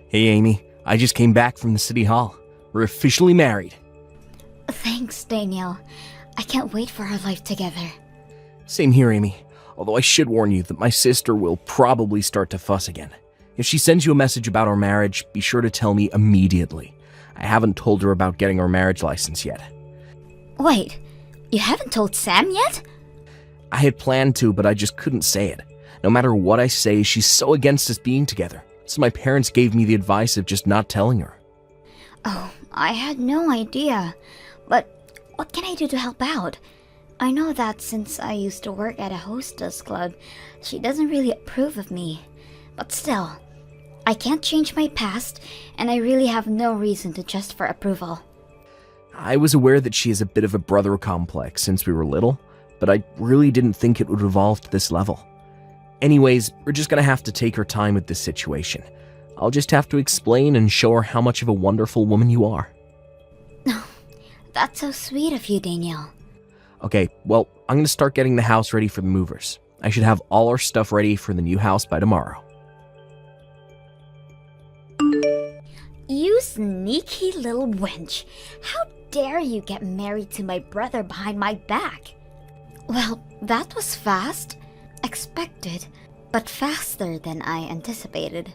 Hey Amy, I just came back from the city hall. We're officially married. Thanks, Daniel. I can't wait for our life together. Same here, Amy. Although I should warn you that my sister will probably start to fuss again. If she sends you a message about our marriage, be sure to tell me immediately. I haven't told her about getting our marriage license yet. Wait, you haven't told Sam yet? I had planned to, but I just couldn't say it. No matter what I say, she's so against us being together. So my parents gave me the advice of just not telling her. Oh, I had no idea. But what can I do to help out? I know that since I used to work at a hostess club, she doesn't really approve of me. But still, I can't change my past, and I really have no reason to just for approval. I was aware that she has a bit of a brother complex since we were little, but I really didn't think it would evolve to this level. Anyways, we're just gonna have to take her time with this situation. I'll just have to explain and show her how much of a wonderful woman you are. That's so sweet of you, Daniel. Okay, well, I'm gonna start getting the house ready for the movers. I should have all our stuff ready for the new house by tomorrow. You sneaky little wench. How dare you get married to my brother behind my back? Well, that was fast. Expected, but faster than I anticipated.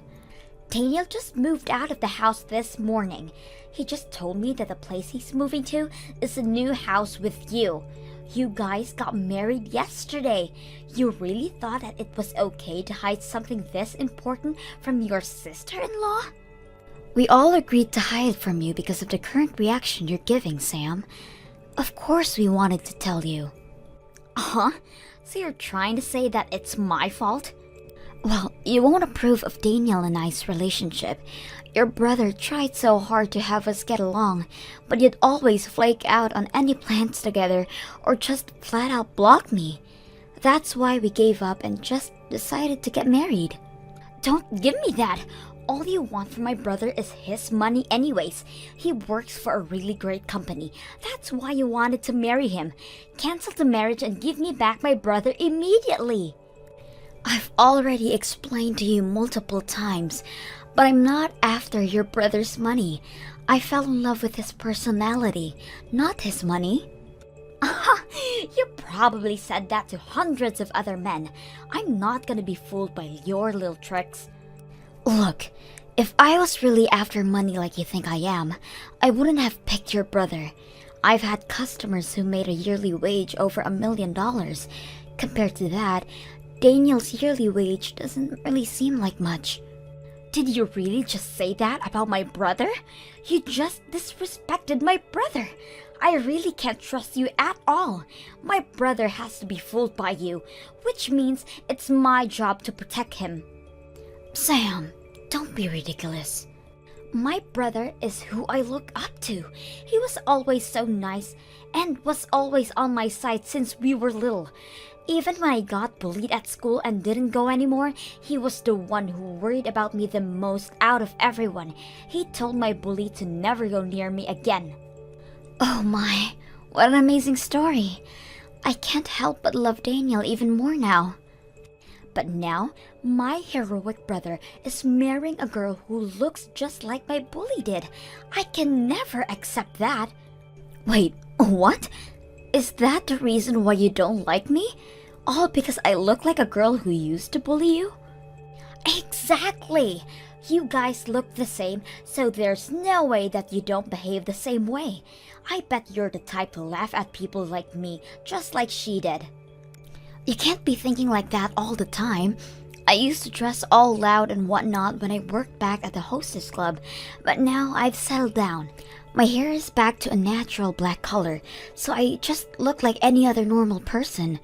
Daniel just moved out of the house this morning. He just told me that the place he's moving to is a new house with you. You guys got married yesterday. You really thought that it was okay to hide something this important from your sister-in-law? We all agreed to hide from you because of the current reaction you're giving, Sam. Of course we wanted to tell you. Huh? So you're trying to say that it's my fault? Well, you won't approve of Daniel and I's relationship. Your brother tried so hard to have us get along, but you'd always flake out on any plans together or just flat out block me. That's why we gave up and just decided to get married. Don't give me that! All you want from my brother is his money anyways. He works for a really great company. That's why you wanted to marry him. Cancel the marriage and give me back my brother immediately. I've already explained to you multiple times, but I'm not after your brother's money. I fell in love with his personality, not his money. You probably said that to hundreds of other men. I'm not gonna be fooled by your little tricks. Look, if I was really after money like you think I am, I wouldn't have picked your brother. I've had customers who made a yearly wage over $1 million. Compared to that, Daniel's yearly wage doesn't really seem like much. Did you really just say that about my brother? You just disrespected my brother. I really can't trust you at all. My brother has to be fooled by you, which means it's my job to protect him. Sam, don't be ridiculous. My brother is who I look up to. He was always so nice and was always on my side since we were little. Even when I got bullied at school and didn't go anymore, he was the one who worried about me the most out of everyone. He told my bully to never go near me again. Oh my, what an amazing story. I can't help but love Daniel even more now. But now, my heroic brother is marrying a girl who looks just like my bully did. I can never accept that. Wait, what? Is that the reason why you don't like me? All because I look like a girl who used to bully you? Exactly! You guys look the same, so there's no way that you don't behave the same way. I bet you're the type to laugh at people like me, just like she did. You can't be thinking like that all the time. I used to dress all loud and whatnot when I worked back at the hostess club, but now I've settled down. My hair is back to a natural black color, so I just look like any other normal person.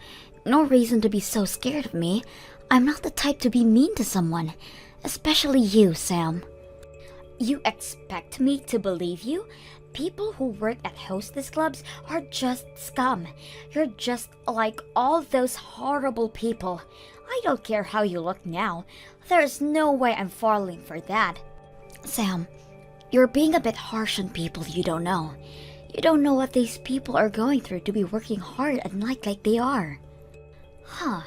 No reason to be so scared of me. I'm not the type to be mean to someone, especially you, Sam. You expect me to believe you? People who work at hostess clubs are just scum. You're just like all those horrible people. I don't care how you look now. There's no way I'm falling for that. Sam, you're being a bit harsh on people you don't know. You don't know what these people are going through to be working hard at night like they are. Huh.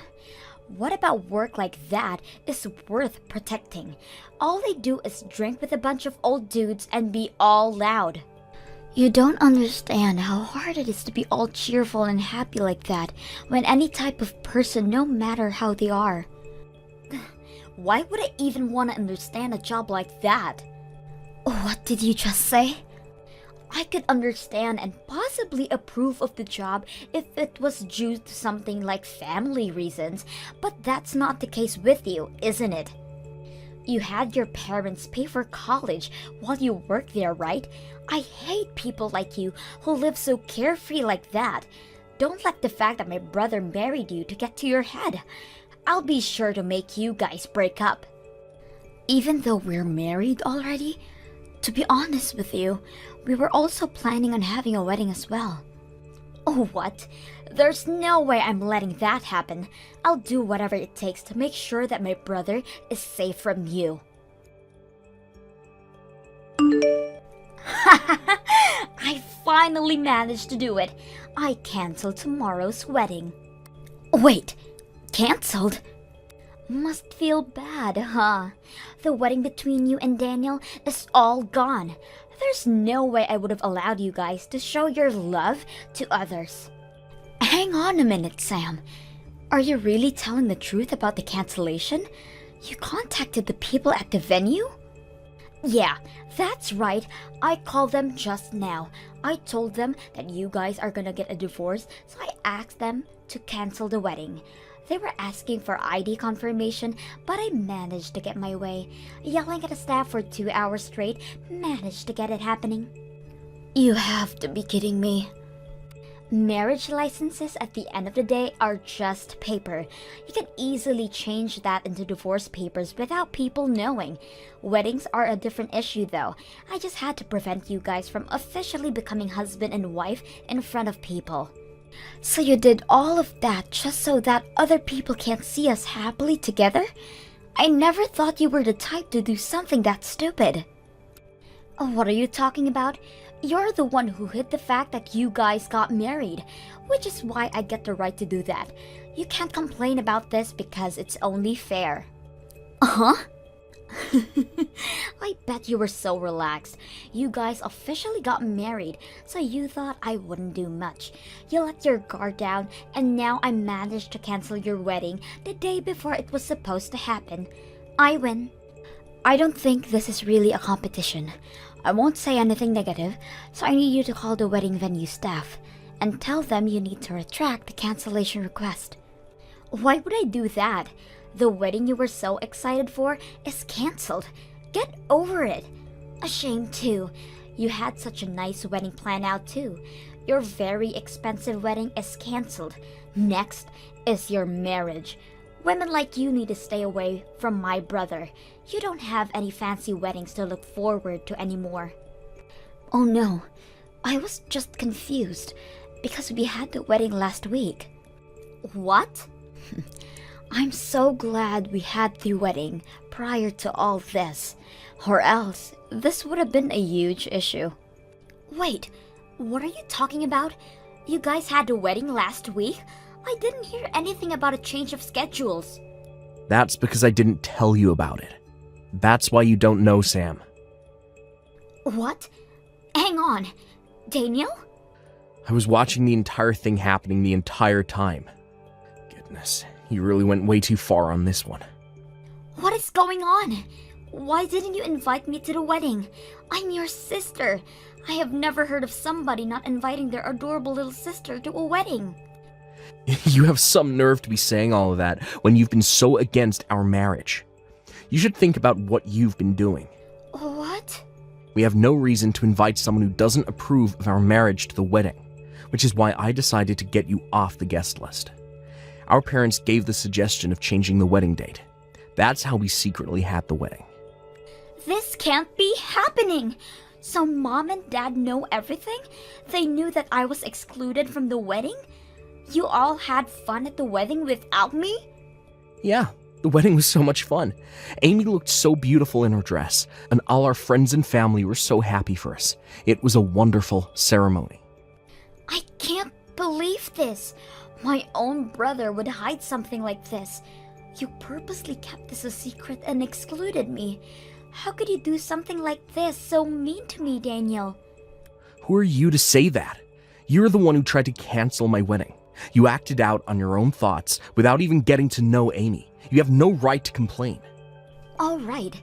What about work like that is worth protecting? All they do is drink with a bunch of old dudes and be all loud. You don't understand how hard it is to be all cheerful and happy like that when any type of person, no matter how they are. Why would I even want to understand a job like that? What did you just say? I could understand and possibly approve of the job if it was due to something like family reasons, but that's not the case with you, isn't it? You had your parents pay for college while you worked there, right? I hate people like you who live so carefree like that. Don't let the fact that my brother married you to get to your head. I'll be sure to make you guys break up. Even though we're married already, to be honest with you, we were also planning on having a wedding as well. Oh, what? There's no way I'm letting that happen. I'll do whatever it takes to make sure that my brother is safe from you. I finally managed to do it. I canceled tomorrow's wedding. Wait, canceled? Must feel bad, huh? The wedding between you and Daniel is all gone. There's no way I would have allowed you guys to show your love to others. Hang on a minute, Sam. Are you really telling the truth about the cancellation? You contacted the people at the venue? Yeah, that's right. I called them just now. I told them that you guys are gonna get a divorce, so I asked them to cancel the wedding. They were asking for ID confirmation, but I managed to get my way. Yelling at the staff for 2 hours straight, managed to get it happening. You have to be kidding me. Marriage licenses at the end of the day are just paper. You can easily change that into divorce papers without people knowing. Weddings are a different issue though. I just had to prevent you guys from officially becoming husband and wife in front of people. So you did all of that just so that other people can't see us happily together? I never thought you were the type to do something that stupid. What are you talking about? You're the one who hid the fact that you guys got married, which is why I get the right to do that. You can't complain about this because it's only fair. Uh-huh? I bet you were so relaxed. You guys officially got married, so you thought I wouldn't do much. You let your guard down, and now I managed to cancel your wedding the day before it was supposed to happen. I win. I don't think this is really a competition. I won't say anything negative, so I need you to call the wedding venue staff and tell them you need to retract the cancellation request. Why would I do that? The wedding you were so excited for is canceled. Get over it. A shame too. You had such a nice wedding planned out too. Your very expensive wedding is canceled. Next is your marriage. Women like you need to stay away from my brother. You don't have any fancy weddings to look forward to anymore. Oh no, I was just confused because we had the wedding last week. What? I'm so glad we had the wedding prior to all this, or else this would have been a huge issue. Wait, what are you talking about? You guys had the wedding last week? I didn't hear anything about a change of schedules. That's because I didn't tell you about it. That's why you don't know, Sam. What? Hang on. Daniel? I was watching the entire thing happening the entire time. Goodness, you really went way too far on this one. What is going on? Why didn't you invite me to the wedding? I'm your sister. I have never heard of somebody not inviting their adorable little sister to a wedding. You have some nerve to be saying all of that when you've been so against our marriage. You should think about what you've been doing. What? We have no reason to invite someone who doesn't approve of our marriage to the wedding, which is why I decided to get you off the guest list. Our parents gave the suggestion of changing the wedding date. That's how we secretly had the wedding. This can't be happening! So Mom and Dad know everything? They knew that I was excluded from the wedding? You all had fun at the wedding without me? Yeah, the wedding was so much fun. Amy looked so beautiful in her dress, and all our friends and family were so happy for us. It was a wonderful ceremony. I can't believe this. My own brother would hide something like this. You purposely kept this a secret and excluded me. How could you do something like this, so mean to me, Daniel? Who are you to say that? You're the one who tried to cancel my wedding. You acted out on your own thoughts without even getting to know Amy. You have no right to complain. All right,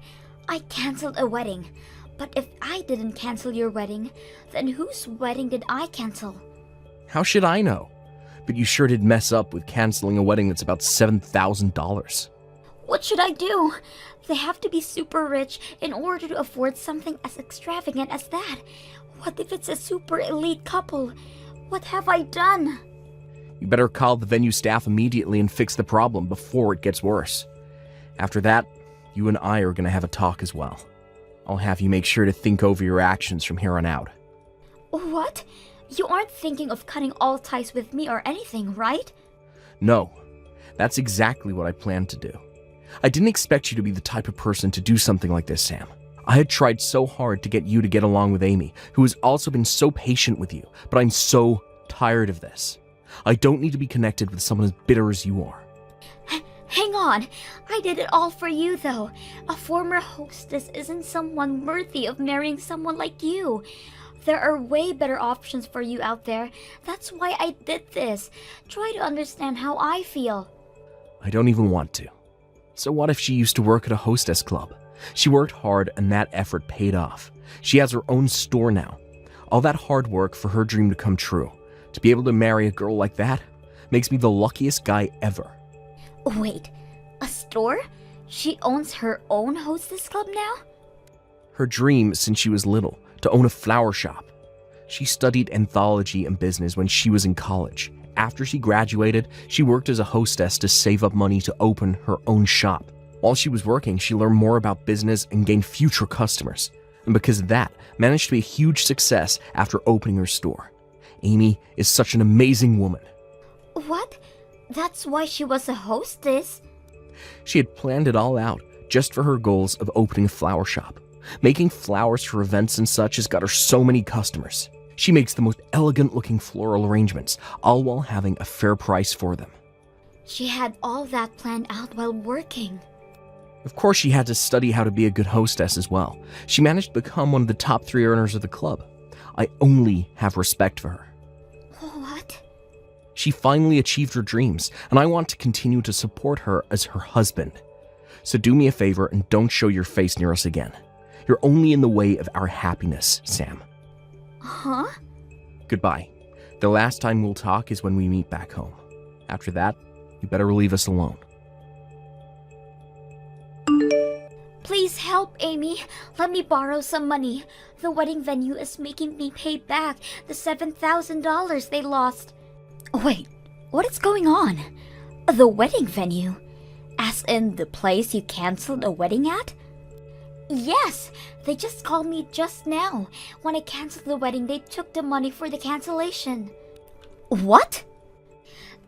I canceled a wedding. But if I didn't cancel your wedding, then whose wedding did I cancel? How should I know? But you sure did mess up with canceling a wedding that's about $7,000. What should I do? They have to be super rich in order to afford something as extravagant as that. What if it's a super elite couple? What have I done? You better call the venue staff immediately and fix the problem before it gets worse. After that, you and I are going to have a talk as well. I'll have you make sure to think over your actions from here on out. What? You aren't thinking of cutting all ties with me or anything, right? No, that's exactly what I planned to do. I didn't expect you to be the type of person to do something like this, Sam. I had tried so hard to get you to get along with Amy, who has also been so patient with you, but I'm so tired of this. I don't need to be connected with someone as bitter as you are. Hang on. I did it all for you, though. A former hostess isn't someone worthy of marrying someone like you. There are way better options for you out there. That's why I did this. Try to understand how I feel. I don't even want to. So what if she used to work at a hostess club? She worked hard and that effort paid off. She has her own store now. All that hard work for her dream to come true. To be able to marry a girl like that makes me the luckiest guy ever. Wait, a store? She owns her own hostess club now? Her dream since she was little, to own a flower shop. She studied anthology and business when she was in college. After she graduated, she worked as a hostess to save up money to open her own shop. While she was working, she learned more about business and gained future customers. And because of that, managed to be a huge success after opening her store. Amy is such an amazing woman. What? That's why she was a hostess? She had planned it all out just for her goals of opening a flower shop. Making flowers for events and such has got her so many customers. She makes the most elegant looking floral arrangements, all while having a fair price for them. She had all that planned out while working. Of course, she had to study how to be a good hostess as well. She managed to become one of the top 3 earners of the club. I only have respect for her. What? She finally achieved her dreams, and I want to continue to support her as her husband. So do me a favor and don't show your face near us again. You're only in the way of our happiness, Sam. Huh? Goodbye. The last time we'll talk is when we meet back home. After that, you better leave us alone. Please help, Amy. Let me borrow some money. The wedding venue is making me pay back the $7,000 they lost. Wait, what is going on? The wedding venue? As in the place you canceled a wedding at? Yes, they just called me just now. When I canceled the wedding, they took the money for the cancellation. What?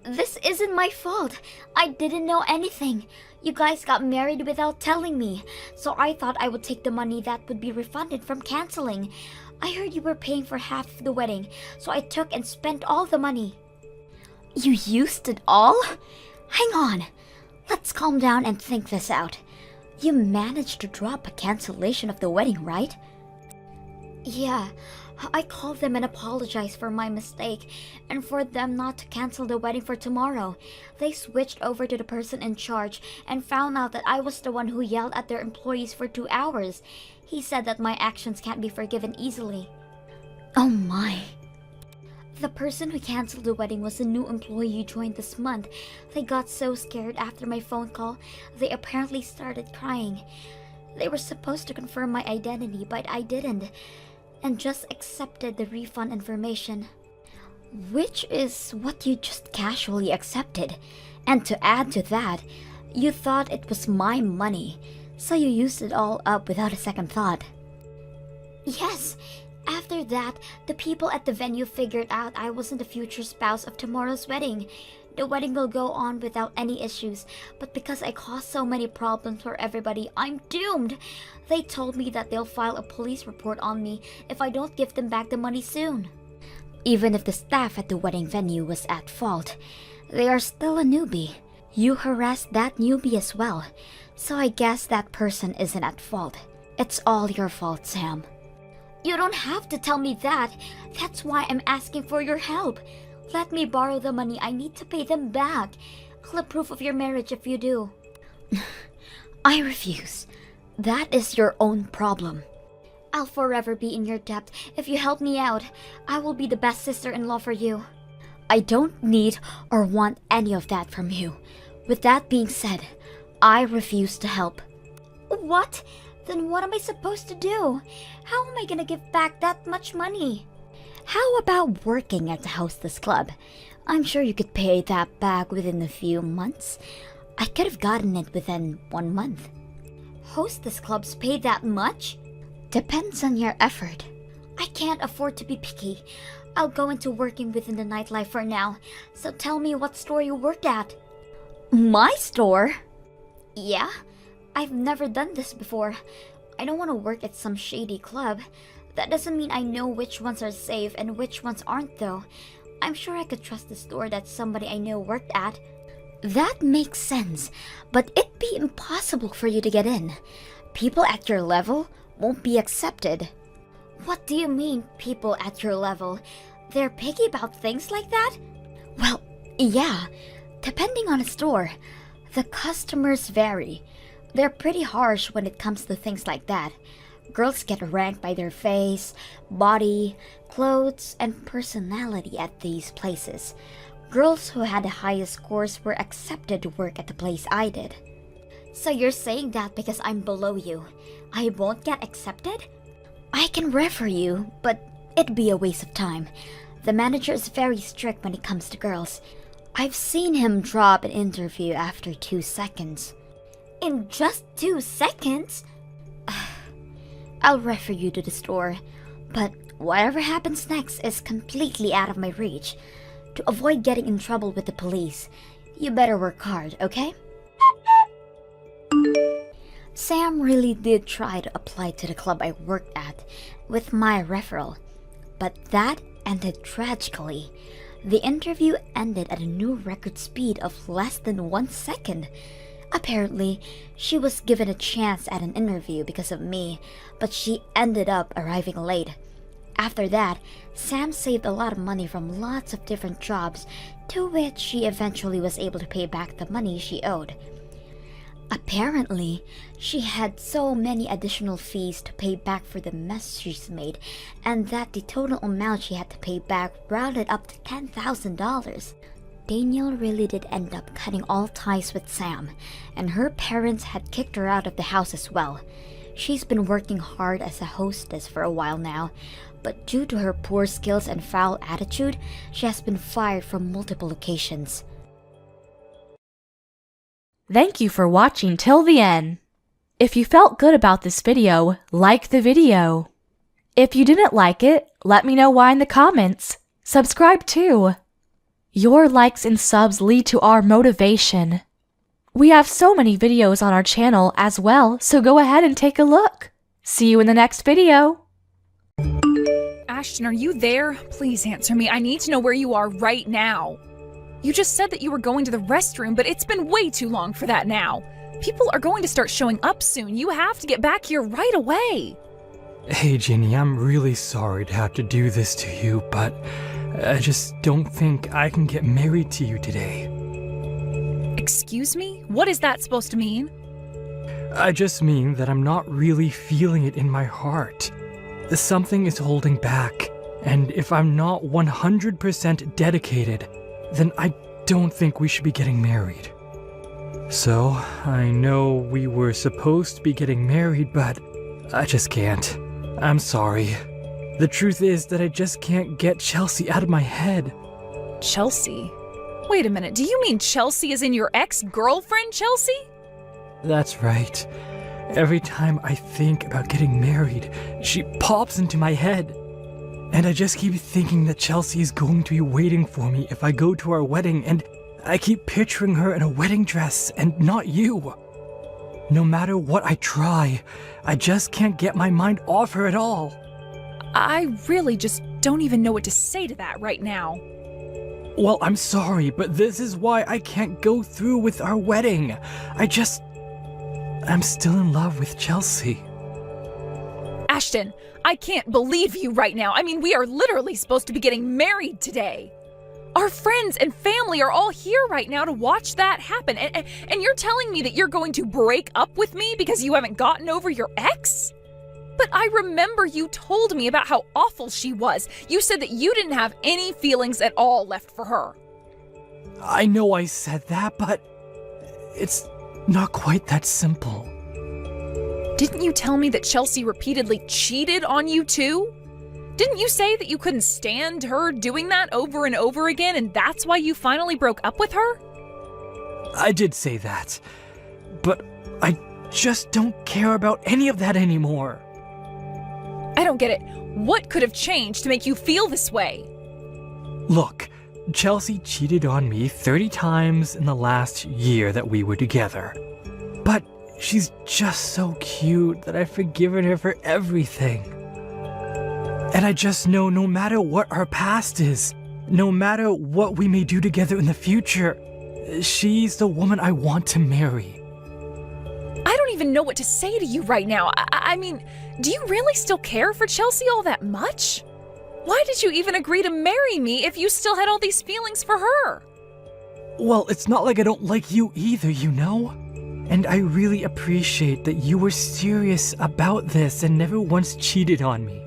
This isn't my fault. I didn't know anything. You guys got married without telling me, so I thought I would take the money that would be refunded from canceling. I heard you were paying for half of the wedding, so I took and spent all the money. You used it all? Hang on. Let's calm down and think this out. You managed to drop a cancellation of the wedding, right? Yeah, I called them and apologized for my mistake and for them not to cancel the wedding for tomorrow. They switched over to the person in charge and found out that I was the one who yelled at their employees for 2 hours. He said that my actions can't be forgiven easily. Oh my. The person who canceled the wedding was a new employee who joined this month. They got so scared after my phone call, they apparently started crying. They were supposed to confirm my identity, but I didn't, and just accepted the refund information. Which is what you just casually accepted. And to add to that, you thought it was my money, so you used it all up without a second thought. Yes. After that, the people at the venue figured out I wasn't the future spouse of tomorrow's wedding. The wedding will go on without any issues, but because I caused so many problems for everybody, I'm doomed. They told me that they'll file a police report on me if I don't give them back the money soon. Even if the staff at the wedding venue was at fault, they are still a newbie. You harassed that newbie as well, so I guess that person isn't at fault. It's all your fault, Sam. You don't have to tell me that. That's why I'm asking for your help. Let me borrow the money. I need to pay them back. Clip proof of your marriage if you do. I refuse. That is your own problem. I'll forever be in your debt. If you help me out, I will be the best sister-in-law for you. I don't need or want any of that from you. With that being said, I refuse to help. What? Then what am I supposed to do? How am I gonna give back that much money? How about working at the hostess club? I'm sure you could pay that back within a few months. I could have gotten it within 1 month. Hostess clubs pay that much? Depends on your effort. I can't afford to be picky. I'll go into working within the nightlife for now. So tell me what store you work at. My store? Yeah? I've never done this before. I don't want to work at some shady club. That doesn't mean I know which ones are safe and which ones aren't though. I'm sure I could trust the store that somebody I know worked at. That makes sense, but it'd be impossible for you to get in. People at your level won't be accepted. What do you mean, people at your level? They're picky about things like that? Well, yeah. Depending on a store, the customers vary. They're pretty harsh when it comes to things like that. Girls get ranked by their face, body, clothes, and personality at these places. Girls who had the highest scores were accepted to work at the place I did. So you're saying that because I'm below you, I won't get accepted? I can refer you, but it'd be a waste of time. The manager is very strict when it comes to girls. I've seen him drop an interview after 2 seconds. In just 2 seconds? I'll refer you to the store, but whatever happens next is completely out of my reach. To avoid getting in trouble with the police, you better work hard, okay? Sam really did try to apply to the club I worked at with my referral, but that ended tragically. The interview ended at a new record speed of less than 1 second. Apparently, she was given a chance at an interview because of me, but she ended up arriving late. After that, Sam saved a lot of money from lots of different jobs, to which she eventually was able to pay back the money she owed. Apparently, she had so many additional fees to pay back for the mess she's made, and that the total amount she had to pay back rounded up to $10,000. Daniel really did end up cutting all ties with Sam, and her parents had kicked her out of the house as well. She's been working hard as a hostess for a while now, but due to her poor skills and foul attitude, she has been fired from multiple occasions. Thank you for watching till the end. If you felt good about this video, like the video. If you didn't like it, let me know why in the comments. Subscribe too. Your likes and subs lead to our motivation. We have so many videos on our channel as well, so go ahead and take a look. See you in the next video. Ashton, are you there? Please answer me. I need to know where you are right now. You just said that you were going to the restroom, but it's been way too long for that now. People are going to start showing up soon. You have to get back here right away. Hey, Ginny, I'm really sorry to have to do this to you, but I just don't think I can get married to you today. Excuse me? What is that supposed to mean? I just mean that I'm not really feeling it in my heart. Something is holding back, and if I'm not 100% dedicated, then I don't think we should be getting married. So, I know we were supposed to be getting married, but I just can't. I'm sorry. The truth is that I just can't get Chelsea out of my head. Chelsea? Wait a minute, do you mean Chelsea is in your ex-girlfriend, Chelsea? That's right. Every time I think about getting married, she pops into my head. And I just keep thinking that Chelsea is going to be waiting for me if I go to our wedding, and I keep picturing her in a wedding dress and not you. No matter what I try, I just can't get my mind off her at all. I really just don't even know what to say to that right now. Well, I'm sorry, but this is why I can't go through with our wedding. I'm still in love with Chelsea. Ashton, I can't believe you right now. I mean, we are literally supposed to be getting married today. Our friends and family are all here right now to watch that happen. And you're telling me that you're going to break up with me because you haven't gotten over your ex? But I remember you told me about how awful she was. You said that you didn't have any feelings at all left for her. I know I said that, but it's not quite that simple. Didn't you tell me that Chelsea repeatedly cheated on you too? Didn't you say that you couldn't stand her doing that over and over again, and that's why you finally broke up with her? I did say that, but I just don't care about any of that anymore. I don't get it. What could have changed to make you feel this way? Look, Chelsea cheated on me 30 times in the last year that we were together. But she's just so cute that I've forgiven her for everything. And I just know no matter what our past is, no matter what we may do together in the future, she's the woman I want to marry. I don't even know what to say to you right now. I mean, do you really still care for Chelsea all that much? Why did you even agree to marry me if you still had all these feelings for her? Well, it's not like I don't like you either, you know? And I really appreciate that you were serious about this and never once cheated on me.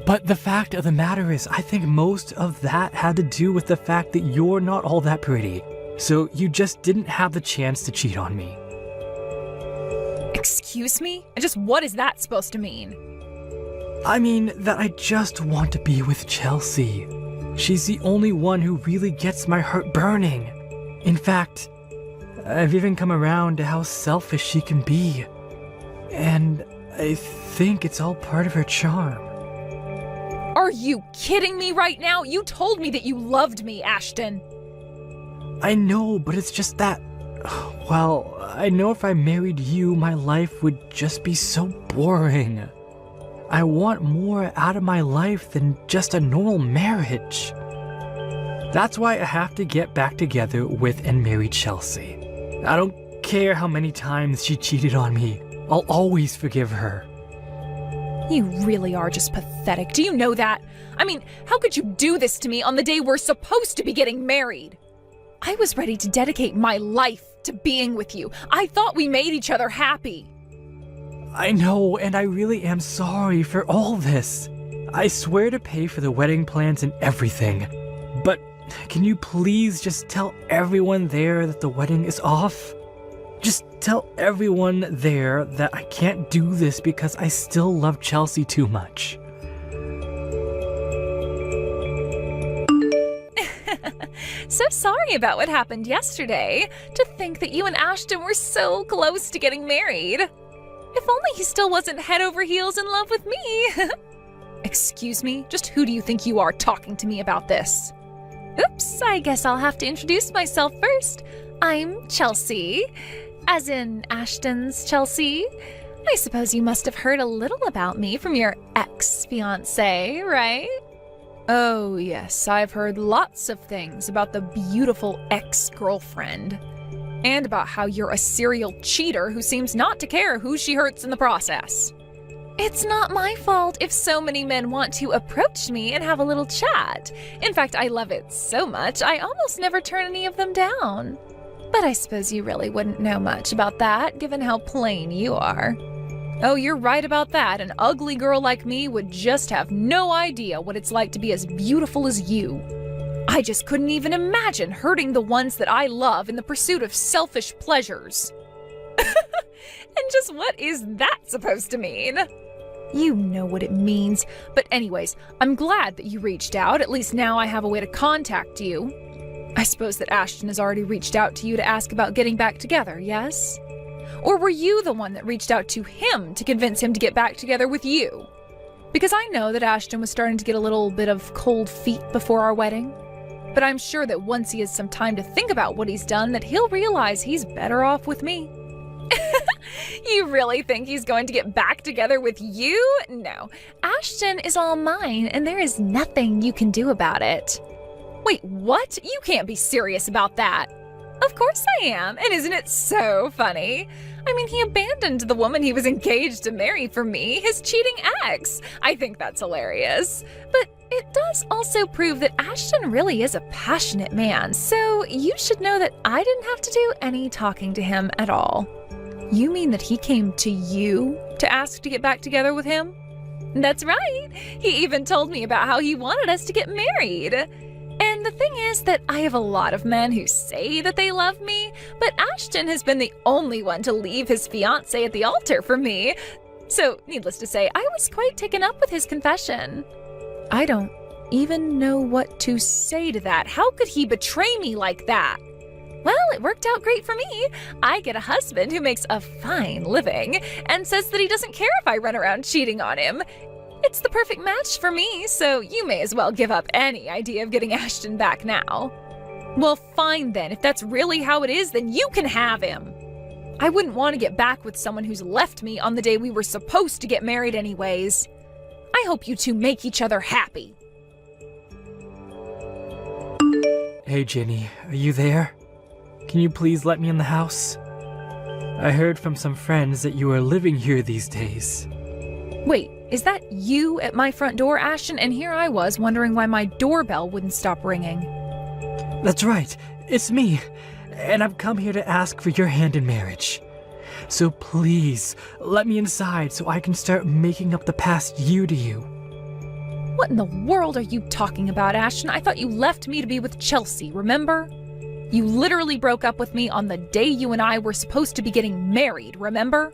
But the fact of the matter is, I think most of that had to do with the fact that you're not all that pretty. So you just didn't have the chance to cheat on me. Excuse me? And just what is that supposed to mean? I mean that I just want to be with Chelsea. She's the only one who really gets my heart burning. In fact, I've even come around to how selfish she can be. And I think it's all part of her charm. Are you kidding me right now? You told me that you loved me, Ashton. I know, but it's just that... Well, I know if I married you, my life would just be so boring. I want more out of my life than just a normal marriage. That's why I have to get back together with and marry Chelsea. I don't care how many times she cheated on me. I'll always forgive her. You really are just pathetic. Do you know that? I mean, how could you do this to me on the day we're supposed to be getting married? I was ready to dedicate my life to being with you. I thought we made each other happy. I know, and I really am sorry for all this. I swear to pay for the wedding plans and everything. But can you please just tell everyone there that the wedding is off? Just tell everyone there that I can't do this because I still love Chelsea too much. So sorry about what happened yesterday. To think that you and Ashton were so close to getting married. If only he still wasn't head over heels in love with me. Excuse me, just who do you think you are talking to me about this? Oops, I guess I'll have to introduce myself first. I'm Chelsea. As in Ashton's Chelsea. I suppose you must have heard a little about me from your ex-fiancé, right? Oh yes, I've heard lots of things about the beautiful ex-girlfriend. And about how you're a serial cheater who seems not to care who she hurts in the process. It's not my fault if so many men want to approach me and have a little chat. In fact, I love it so much, I almost never turn any of them down. But I suppose you really wouldn't know much about that, given how plain you are. Oh, you're right about that. An ugly girl like me would just have no idea what it's like to be as beautiful as you. I just couldn't even imagine hurting the ones that I love in the pursuit of selfish pleasures. And just what is that supposed to mean? You know what it means. But anyways, I'm glad that you reached out. At least now I have a way to contact you. I suppose that Ashton has already reached out to you to ask about getting back together, yes? Or were you the one that reached out to him to convince him to get back together with you? Because I know that Ashton was starting to get a little bit of cold feet before our wedding. But I'm sure that once he has some time to think about what he's done, that he'll realize he's better off with me. You really think he's going to get back together with you? No. Ashton is all mine, and there is nothing you can do about it. Wait, what? You can't be serious about that. Of course I am, and isn't it so funny? I mean, he abandoned the woman he was engaged to marry for me, his cheating ex. I think that's hilarious. But it does also prove that Ashton really is a passionate man, so you should know that I didn't have to do any talking to him at all. You mean that he came to you to ask to get back together with him? That's right. He even told me about how he wanted us to get married. And the thing is that I have a lot of men who say that they love me, but Ashton has been the only one to leave his fiancé at the altar for me. So, needless to say, I was quite taken up with his confession. I don't even know what to say to that. How could he betray me like that? Well, it worked out great for me. I get a husband who makes a fine living and says that he doesn't care if I run around cheating on him. It's the perfect match for me, so you may as well give up any idea of getting Ashton back now. Well, fine then. If that's really how it is, then you can have him. I wouldn't want to get back with someone who's left me on the day we were supposed to get married anyways. I hope you two make each other happy. Hey, Jenny, are you there? Can you please let me in the house? I heard from some friends that you are living here these days. Wait, is that you at my front door, Ashton? And here I was wondering why my doorbell wouldn't stop ringing. That's right, it's me. And I've come here to ask for your hand in marriage. So please, let me inside so I can start making up the past you to you. What in the world are you talking about, Ashton? I thought you left me to be with Chelsea, remember? You literally broke up with me on the day you and I were supposed to be getting married, remember?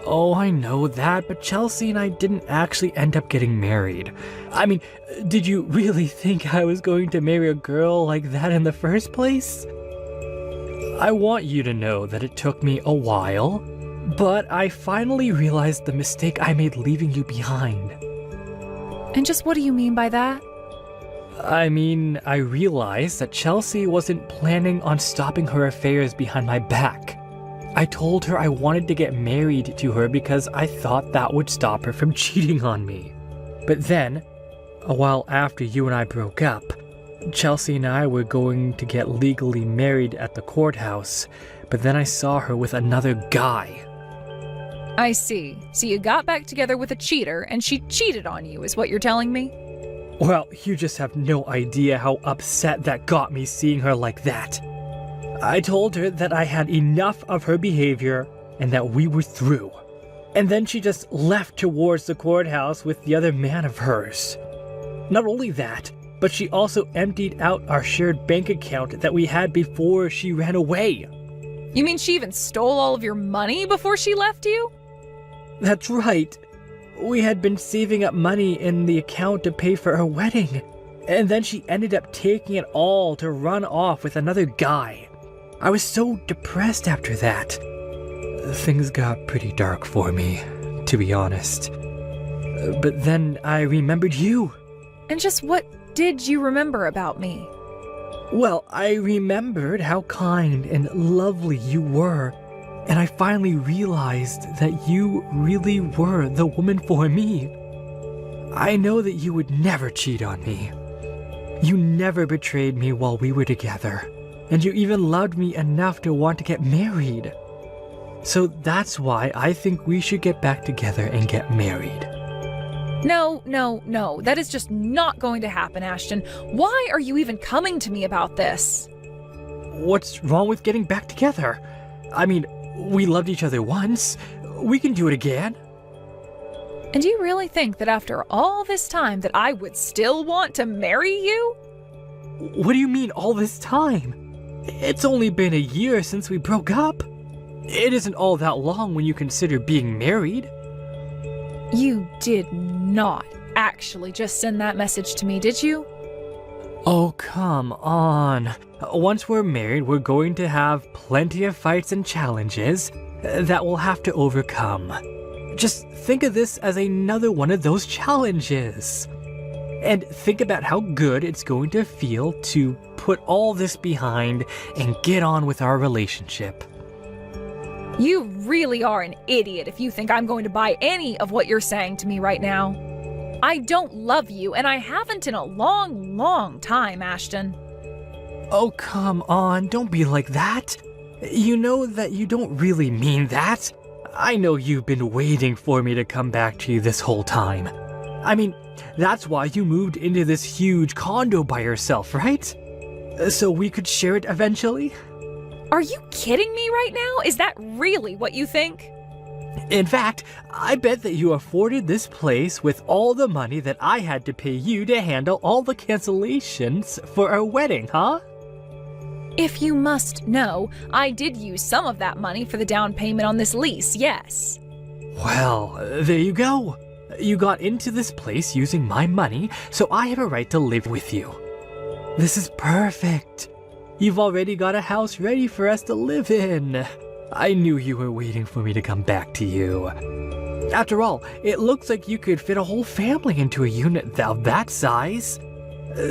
Oh, I know that, but Chelsea and I didn't actually end up getting married. I mean, did you really think I was going to marry a girl like that in the first place? I want you to know that it took me a while, but I finally realized the mistake I made leaving you behind. And just what do you mean by that? I mean, I realized that Chelsea wasn't planning on stopping her affairs behind my back. I told her I wanted to get married to her because I thought that would stop her from cheating on me. But then, a while after you and I broke up, Chelsea and I were going to get legally married at the courthouse, but then I saw her with another guy. I see. So you got back together with a cheater and she cheated on you, is what you're telling me? Well, you just have no idea how upset that got me seeing her like that. I told her that I had enough of her behavior and that we were through. And then she just left towards the courthouse with the other man of hers. Not only that, but she also emptied out our shared bank account that we had before she ran away. You mean she even stole all of your money before she left you? That's right. We had been saving up money in the account to pay for her wedding. And then she ended up taking it all to run off with another guy. I was so depressed after that. Things got pretty dark for me, to be honest. But then I remembered you. And just what did you remember about me? Well, I remembered how kind and lovely you were. And I finally realized that you really were the woman for me. I know that you would never cheat on me. You never betrayed me while we were together. And you even loved me enough to want to get married. So that's why I think we should get back together and get married. No. That is just not going to happen, Ashton. Why are you even coming to me about this? What's wrong with getting back together? I mean, we loved each other once. We can do it again. And do you really think that after all this time that I would still want to marry you? What do you mean all this time? It's only been a year since we broke up. It isn't all that long when you consider being married. You did not actually just send that message to me, did you? Oh, come on. Once we're married, we're going to have plenty of fights and challenges that we'll have to overcome. Just think of this as another one of those challenges. And think about how good it's going to feel to put all this behind and get on with our relationship. You really are an idiot if you think I'm going to buy any of what you're saying to me right now. I don't love you, and I haven't in a long, long time, Ashton. Oh, come on, don't be like that. You know that you don't really mean that. I know you've been waiting for me to come back to you this whole time. I mean, that's why you moved into this huge condo by yourself, right? So we could share it eventually? Are you kidding me right now? Is that really what you think? In fact, I bet that you afforded this place with all the money that I had to pay you to handle all the cancellations for our wedding, huh? If you must know, I did use some of that money for the down payment on this lease, yes. Well, there you go. You got into this place using my money, so I have a right to live with you. This is perfect. You've already got a house ready for us to live in. I knew you were waiting for me to come back to you. After all, it looks like you could fit a whole family into a unit of that size.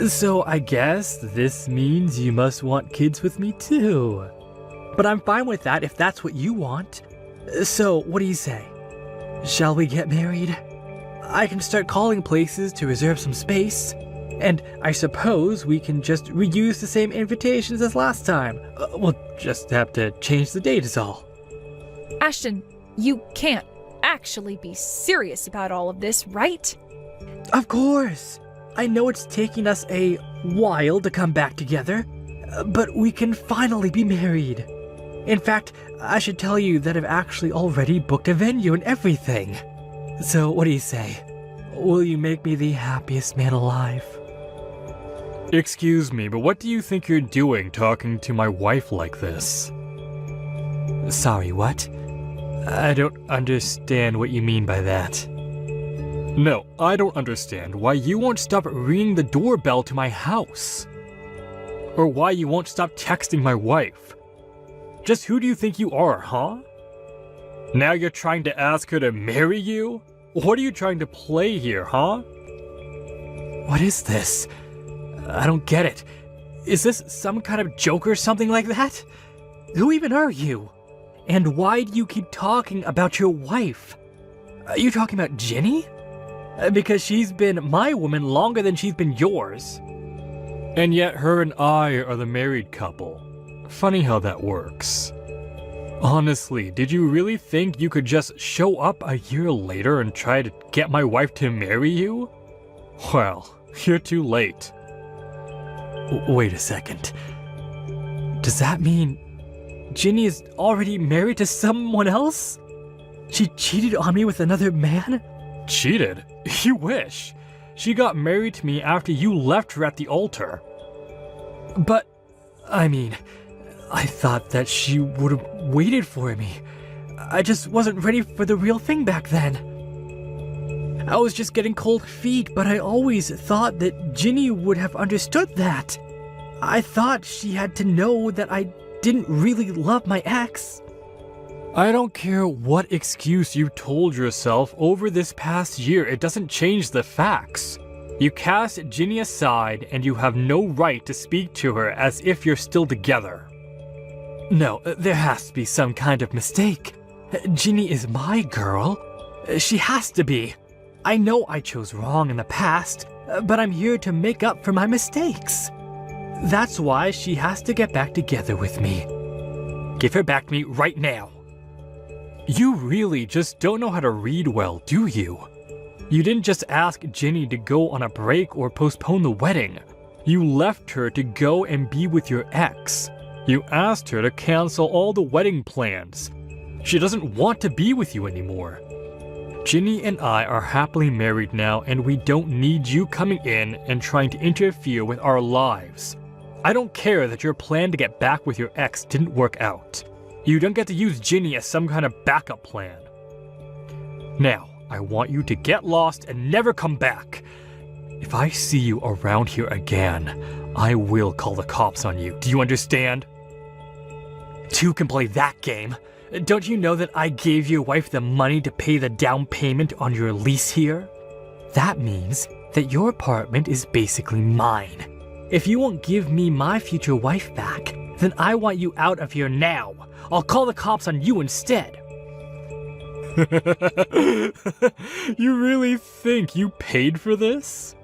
So I guess this means you must want kids with me too. But I'm fine with that if that's what you want. So what do you say? Shall we get married? I can start calling places to reserve some space. And I suppose we can just reuse the same invitations as last time. We'll just have to change the date is all. Ashton, you can't actually be serious about all of this, right? Of course. I know it's taking us a while to come back together, but we can finally be married. In fact, I should tell you that I've actually already booked a venue and everything. So what do you say? Will you make me the happiest man alive? Excuse me, but what do you think you're doing talking to my wife like this? Sorry, what? I don't understand what you mean by that. No, I don't understand why you won't stop ringing the doorbell to my house. Or why you won't stop texting my wife. Just who do you think you are, huh? Now you're trying to ask her to marry you? What are you trying to play here, huh? What is this? I don't get it. Is this some kind of joke or something like that? Who even are you? And why do you keep talking about your wife? Are you talking about Ginny? Because she's been my woman longer than she's been yours. And yet her and I are the married couple. Funny how that works. Honestly, did you really think you could just show up a year later and try to get my wife to marry you? Well, you're too late. Wait a second. Does that mean Ginny is already married to someone else? She cheated on me with another man? Cheated? You wish. She got married to me after you left her at the altar. But, I mean, I thought that she would have waited for me. I just wasn't ready for the real thing back then. I was just getting cold feet, but I always thought that Ginny would have understood that. I thought she had to know that I didn't really love my ex. I don't care what excuse you told yourself over this past year, it doesn't change the facts. You cast Ginny aside and you have no right to speak to her as if you're still together. No, there has to be some kind of mistake. Ginny is my girl. She has to be. I know I chose wrong in the past, but I'm here to make up for my mistakes. That's why she has to get back together with me. Give her back to me right now. You really just don't know how to read well, do you? You didn't just ask Ginny to go on a break or postpone the wedding. You left her to go and be with your ex. You asked her to cancel all the wedding plans. She doesn't want to be with you anymore. Ginny and I are happily married now, and we don't need you coming in and trying to interfere with our lives. I don't care that your plan to get back with your ex didn't work out. You don't get to use Ginny as some kind of backup plan. Now, I want you to get lost and never come back. If I see you around here again, I will call the cops on you. Do you understand? Two can play that game. Don't you know that I gave your wife the money to pay the down payment on your lease here? That means that your apartment is basically mine. If you won't give me my future wife back, then I want you out of here now. I'll call the cops on you instead. You really think you paid for this?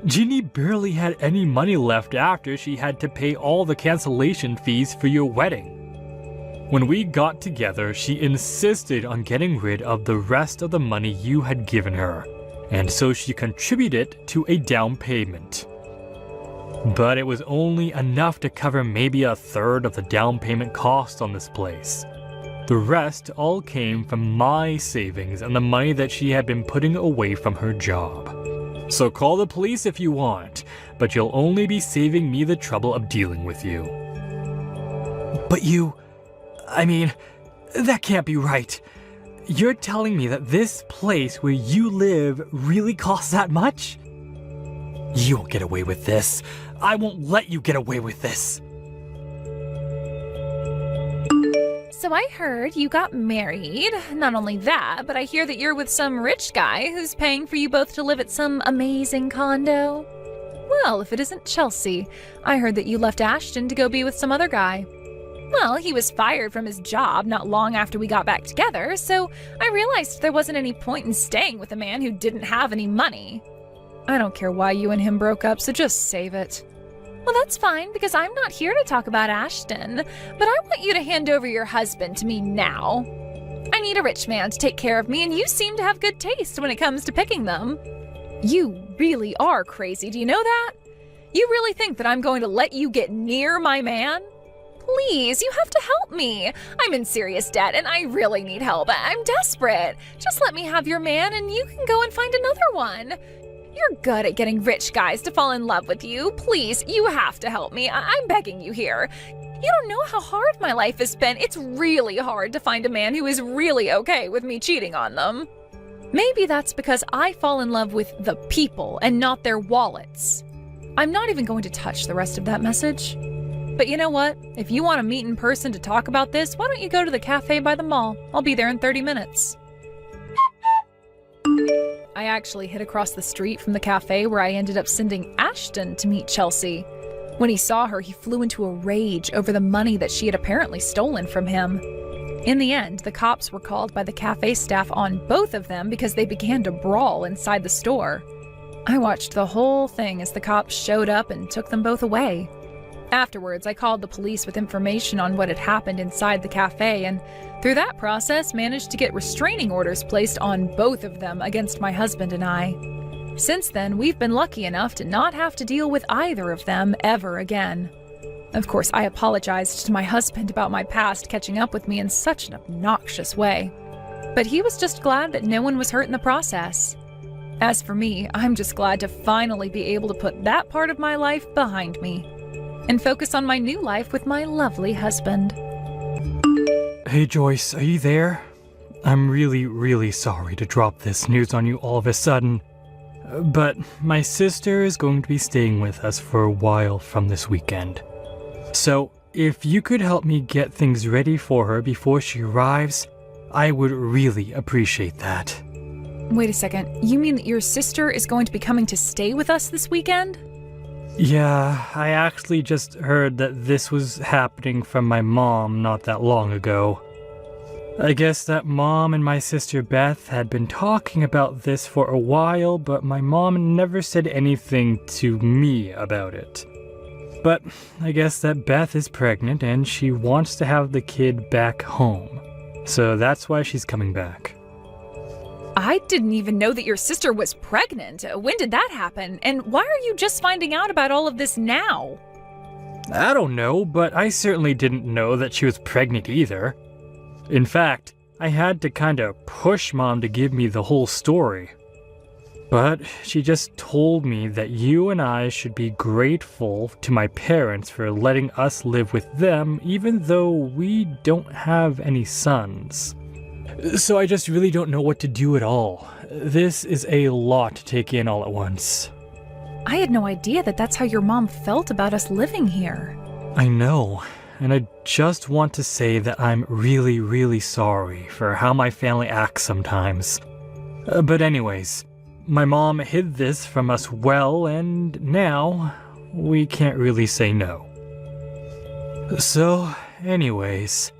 Ginny barely had any money left after she had to pay all the cancellation fees for your wedding. When we got together, she insisted on getting rid of the rest of the money you had given her, and so she contributed to a down payment. But it was only enough to cover maybe a third of the down payment cost on this place. The rest all came from my savings and the money that she had been putting away from her job. So call the police if you want, but you'll only be saving me the trouble of dealing with you. But that can't be right. You're telling me that this place where you live really costs that much? You won't get away with this. I won't let you get away with this. So I heard you got married. Not only that, but I hear that you're with some rich guy who's paying for you both to live at some amazing condo. Well, if it isn't Chelsea, I heard that you left Ashton to go be with some other guy. Well, he was fired from his job not long after we got back together, so I realized there wasn't any point in staying with a man who didn't have any money. I don't care why you and him broke up, so just save it. Well, that's fine, because I'm not here to talk about Ashton, but I want you to hand over your husband to me now. I need a rich man to take care of me, and you seem to have good taste when it comes to picking them. You really are crazy, do you know that? You really think that I'm going to let you get near my man? Please, you have to help me. I'm in serious debt, and I really need help. I'm desperate. Just let me have your man, and you can go and find another one. You're good at getting rich guys to fall in love with you. Please, you have to help me. I'm begging you here. You don't know how hard my life has been. It's really hard to find a man who is really okay with me cheating on them. Maybe that's because I fall in love with the people and not their wallets. I'm not even going to touch the rest of that message. But you know what? If you want to meet in person to talk about this, why don't you go to the cafe by the mall? I'll be there in 30 minutes. I actually hid across the street from the cafe where I ended up sending Ashton to meet Chelsea. When he saw her, he flew into a rage over the money that she had apparently stolen from him. In the end, the cops were called by the cafe staff on both of them because they began to brawl inside the store. I watched the whole thing as the cops showed up and took them both away. Afterwards, I called the police with information on what had happened inside the cafe, and through that process managed to get restraining orders placed on both of them against my husband and I. Since then, we've been lucky enough to not have to deal with either of them ever again. Of course, I apologized to my husband about my past catching up with me in such an obnoxious way. But he was just glad that no one was hurt in the process. As for me, I'm just glad to finally be able to put that part of my life behind me and focus on my new life with my lovely husband. Hey Joyce, are you there? I'm really sorry to drop this news on you all of a sudden, but my sister is going to be staying with us for a while from this weekend. So if you could help me get things ready for her before she arrives, I would really appreciate that. Wait a second, you mean that your sister is going to be coming to stay with us this weekend? Yeah, I actually just heard that this was happening from my mom not that long ago. I guess that mom and my sister Beth had been talking about this for a while, but my mom never said anything to me about it. But I guess that Beth is pregnant and she wants to have the kid back home. So that's why she's coming back. I didn't even know that your sister was pregnant. When did that happen? And why are you just finding out about all of this now? I don't know, but I certainly didn't know that she was pregnant either. In fact, I had to kinda push Mom to give me the whole story. But she just told me that you and I should be grateful to my parents for letting us live with them even though we don't have any sons. So I just really don't know what to do at all. This is a lot to take in all at once. I had no idea that that's how your mom felt about us living here. I know, and I just want to say that I'm really sorry for how my family acts sometimes. But anyways, my mom hid this from us well, and now we can't really say no. So, anyways,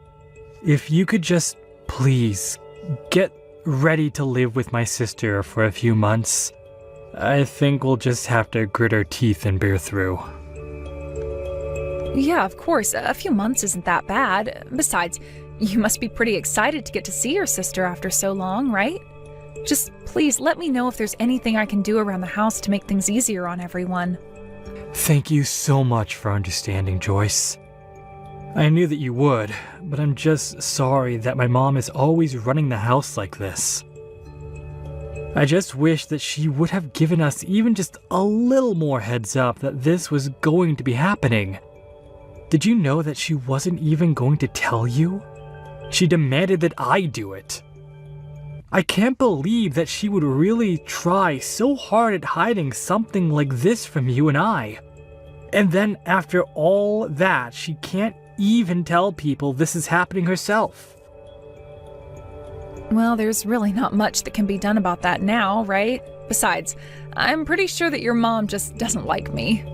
if you could just please get ready to live with my sister for a few months. I think we'll just have to grit our teeth and bear through. Yeah, of course. A few months isn't that bad. Besides, you must be pretty excited to get to see your sister after so long, right? Just please let me know if there's anything I can do around the house to make things easier on everyone. Thank you so much for understanding, Joyce. I knew that you would, but I'm just sorry that my mom is always running the house like this. I just wish that she would have given us even just a little more heads up that this was going to be happening. Did you know that she wasn't even going to tell you? She demanded that I do it. I can't believe that she would really try so hard at hiding something like this from you and I. And then after all that, she can't even tell people this is happening herself. Well, there's really not much that can be done about that now, right? Besides, I'm pretty sure that your mom just doesn't like me.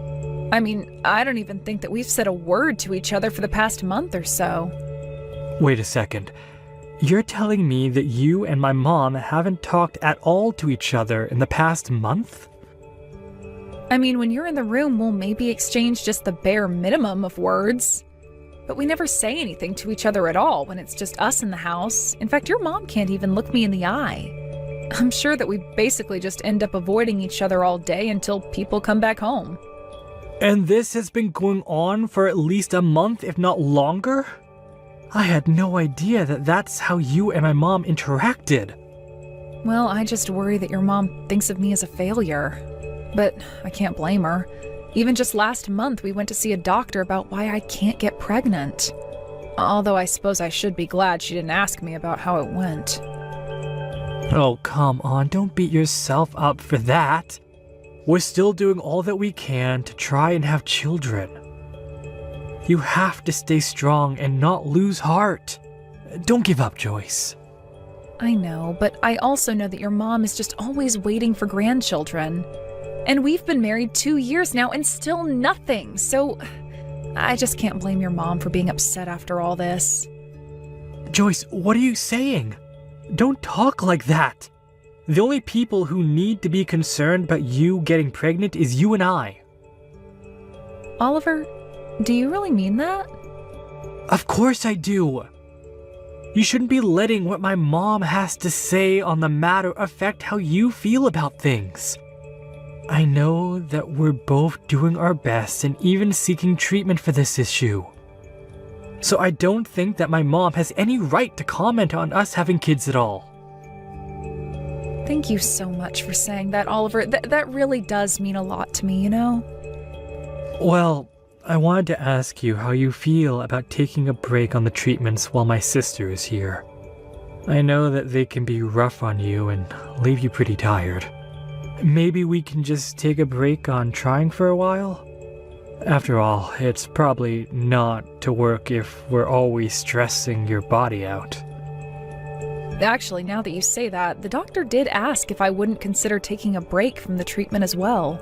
I mean, I don't even think that we've said a word to each other for the past month or so. Wait a second. You're telling me that you and my mom haven't talked at all to each other in the past month? I mean, when you're in the room, we'll maybe exchange just the bare minimum of words. But we never say anything to each other at all when it's just us in the house. In fact, your mom can't even look me in the eye. I'm sure that we basically just end up avoiding each other all day until people come back home. And this has been going on for at least a month, if not longer? I had no idea that that's how you and my mom interacted. Well, I just worry that your mom thinks of me as a failure. But I can't blame her. Even just last month, we went to see a doctor about why I can't get pregnant. Although I suppose I should be glad she didn't ask me about how it went. Oh, come on, don't beat yourself up for that. We're still doing all that we can to try and have children. You have to stay strong and not lose heart. Don't give up, Joyce. I know, but I also know that your mom is just always waiting for grandchildren. And we've been married 2 years now and still nothing, so I just can't blame your mom for being upset after all this. Joyce, what are you saying? Don't talk like that. The only people who need to be concerned about you getting pregnant is you and I. Oliver, do you really mean that? Of course I do. You shouldn't be letting what my mom has to say on the matter affect how you feel about things. I know that we're both doing our best and even seeking treatment for this issue. So I don't think that my mom has any right to comment on us having kids at all. Thank you so much for saying that, Oliver. That really does mean a lot to me, you know? Well, I wanted to ask you how you feel about taking a break on the treatments while my sister is here. I know that they can be rough on you and leave you pretty tired. Maybe we can just take a break on trying for a while? After all, it's probably not to work if we're always stressing your body out. Actually, now that you say that, the doctor did ask if I wouldn't consider taking a break from the treatment as well.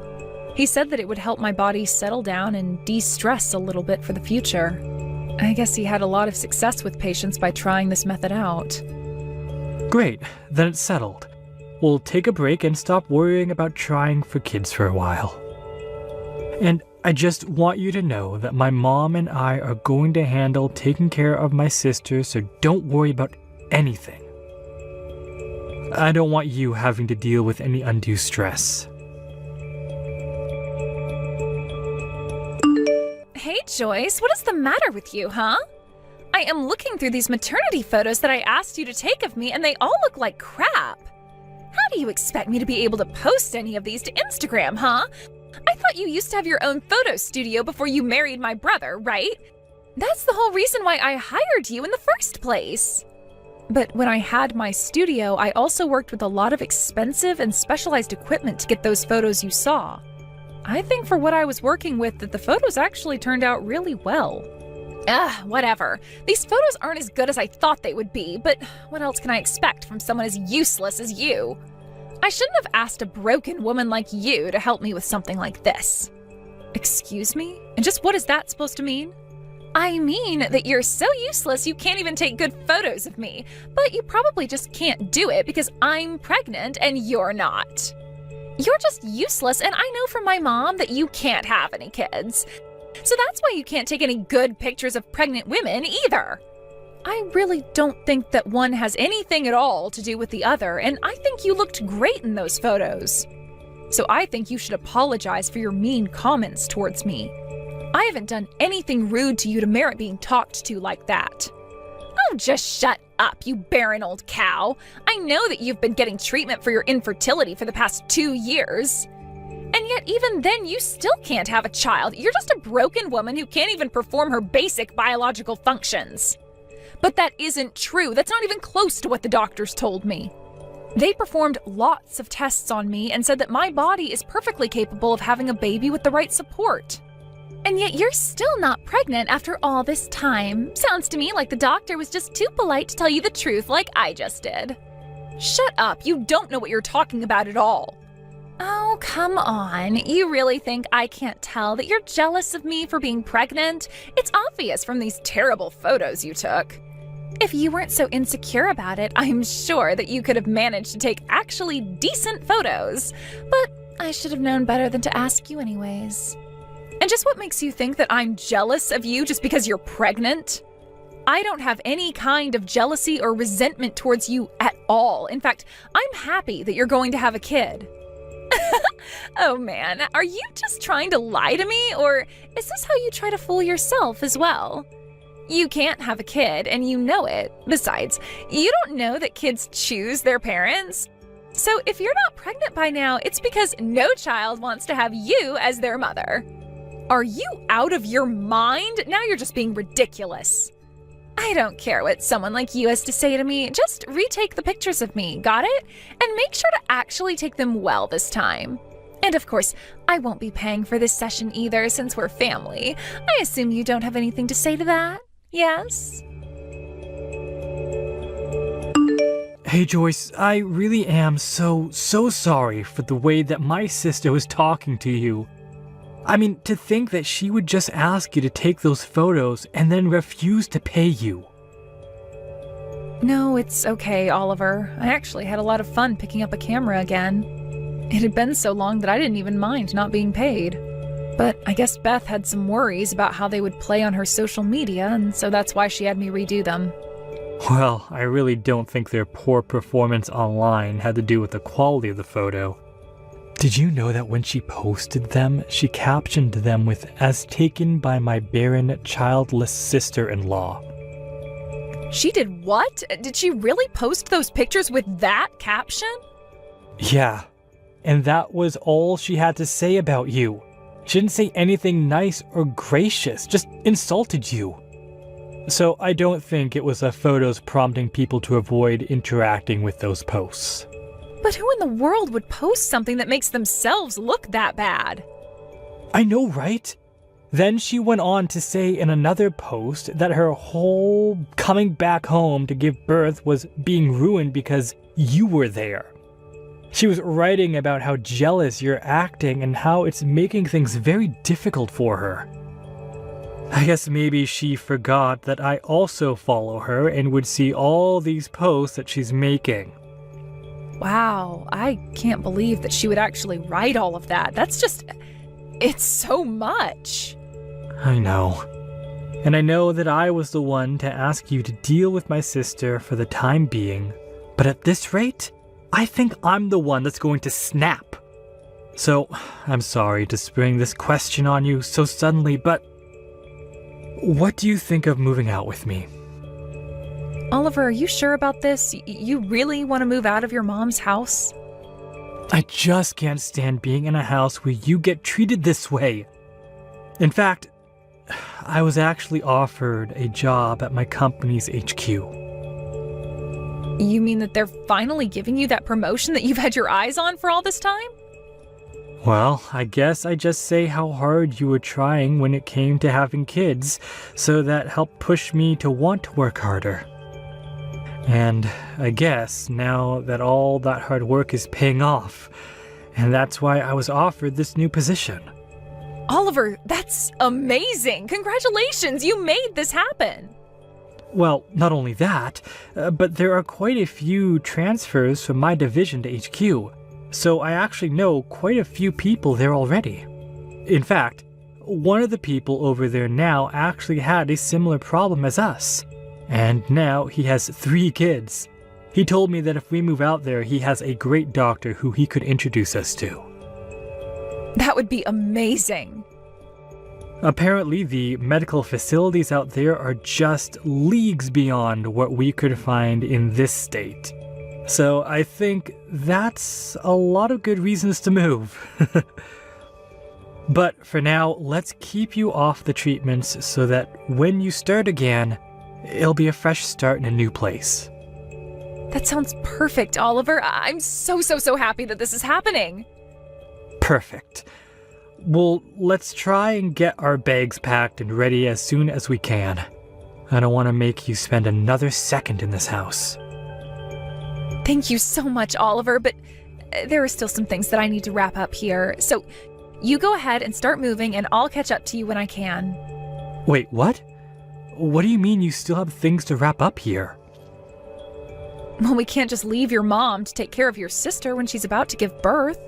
He said that it would help my body settle down and de-stress a little bit for the future. I guess he had a lot of success with patients by trying this method out. Great, then it's settled. We'll take a break and stop worrying about trying for kids for a while. And I just want you to know that my mom and I are going to handle taking care of my sister, so don't worry about anything. I don't want you having to deal with any undue stress. Hey, Joyce, what is the matter with you, huh? I am looking through these maternity photos that I asked you to take of me, and they all look like crap. How do you expect me to be able to post any of these to Instagram, huh? I thought you used to have your own photo studio before you married my brother, right? That's the whole reason why I hired you in the first place. But when I had my studio, I also worked with a lot of expensive and specialized equipment to get those photos you saw. I think for what I was working with that the photos actually turned out really well. Whatever. These photos aren't as good as I thought they would be, but what else can I expect from someone as useless as you? I shouldn't have asked a broken woman like you to help me with something like this. Excuse me? And just what is that supposed to mean? I mean that you're so useless you can't even take good photos of me, but you probably just can't do it because I'm pregnant and you're not. You're just useless, and I know from my mom that you can't have any kids. So that's why you can't take any good pictures of pregnant women either. I really don't think that one has anything at all to do with the other, and I think you looked great in those photos. So I think you should apologize for your mean comments towards me. I haven't done anything rude to you to merit being talked to like that. Oh, just shut up, you barren old cow. I know that you've been getting treatment for your infertility for the past 2 years. And yet even then you still can't have a child. You're just a broken woman who can't even perform her basic biological functions. But that isn't true. That's not even close to what the doctors told me. They performed lots of tests on me and said that my body is perfectly capable of having a baby with the right support. And yet you're still not pregnant after all this time. Sounds to me like the doctor was just too polite to tell you the truth like I just did. Shut up, you don't know what you're talking about at all. Oh, come on. You really think I can't tell that you're jealous of me for being pregnant? It's obvious from these terrible photos you took. If you weren't so insecure about it, I'm sure that you could have managed to take actually decent photos. But I should have known better than to ask you anyways. And just what makes you think that I'm jealous of you just because you're pregnant? I don't have any kind of jealousy or resentment towards you at all. In fact, I'm happy that you're going to have a kid. Oh man, are you just trying to lie to me, or is this how you try to fool yourself as well? You can't have a kid, and you know it. Besides, you don't know that kids choose their parents. So if you're not pregnant by now, it's because no child wants to have you as their mother. Are you out of your mind? Now you're just being ridiculous. I don't care what someone like you has to say to me. Just retake the pictures of me, got it? And make sure to actually take them well this time. And of course, I won't be paying for this session either since we're family. I assume you don't have anything to say to that, yes? Hey Joyce, I really am so sorry for the way that my sister was talking to you. I mean, to think that she would just ask you to take those photos and then refuse to pay you. No, it's okay, Oliver. I actually had a lot of fun picking up a camera again. It had been so long that I didn't even mind not being paid. But I guess Beth had some worries about how they would play on her social media, and so that's why she had me redo them. Well, I really don't think their poor performance online had to do with the quality of the photo. Did you know that when she posted them, she captioned them with, "As taken by my barren, childless sister-in-law"? She did what? Did she really post those pictures with that caption? Yeah, and that was all she had to say about you. She didn't say anything nice or gracious, just insulted you. So I don't think it was the photos prompting people to avoid interacting with those posts. But who in the world would post something that makes themselves look that bad? I know, right? Then she went on to say in another post that her whole coming back home to give birth was being ruined because you were there. She was writing about how jealous you're acting and how it's making things very difficult for her. I guess maybe she forgot that I also follow her and would see all these posts that she's making. Wow, I can't believe that she would actually write all of that. It's so much. I know. And I know that I was the one to ask you to deal with my sister for the time being. But at this rate, I think I'm the one that's going to snap. So, I'm sorry to spring this question on you so suddenly, but what do you think of moving out with me? Oliver, are you sure about this? You really want to move out of your mom's house? I just can't stand being in a house where you get treated this way. In fact, I was actually offered a job at my company's HQ. You mean that they're finally giving you that promotion that you've had your eyes on for all this time? Well, I guess I just say how hard you were trying when it came to having kids, so that helped push me to want to work harder. And I guess now that all that hard work is paying off, and that's why I was offered this new position. Oliver, that's amazing! Congratulations, you made this happen! Well, not only that, but there are quite a few transfers from my division to HQ, so I actually know quite a few people there already. In fact, one of the people over there now actually had a similar problem as us, and now he has 3 kids. He told me that if we move out there, he has a great doctor who he could introduce us to. That would be amazing. Apparently, the medical facilities out there are just leagues beyond what we could find in this state. So I think that's a lot of good reasons to move. But for now, let's keep you off the treatments so that when you start again, it'll be a fresh start in a new place. That sounds perfect, Oliver. I'm so happy that this is happening. Perfect. Well, let's try and get our bags packed and ready as soon as we can. I don't want to make you spend another second in this house. Thank you so much, Oliver, but there are still some things that I need to wrap up here. So you go ahead and start moving and I'll catch up to you when I can. Wait, what? What do you mean you still have things to wrap up here? Well, we can't just leave your mom to take care of your sister when she's about to give birth.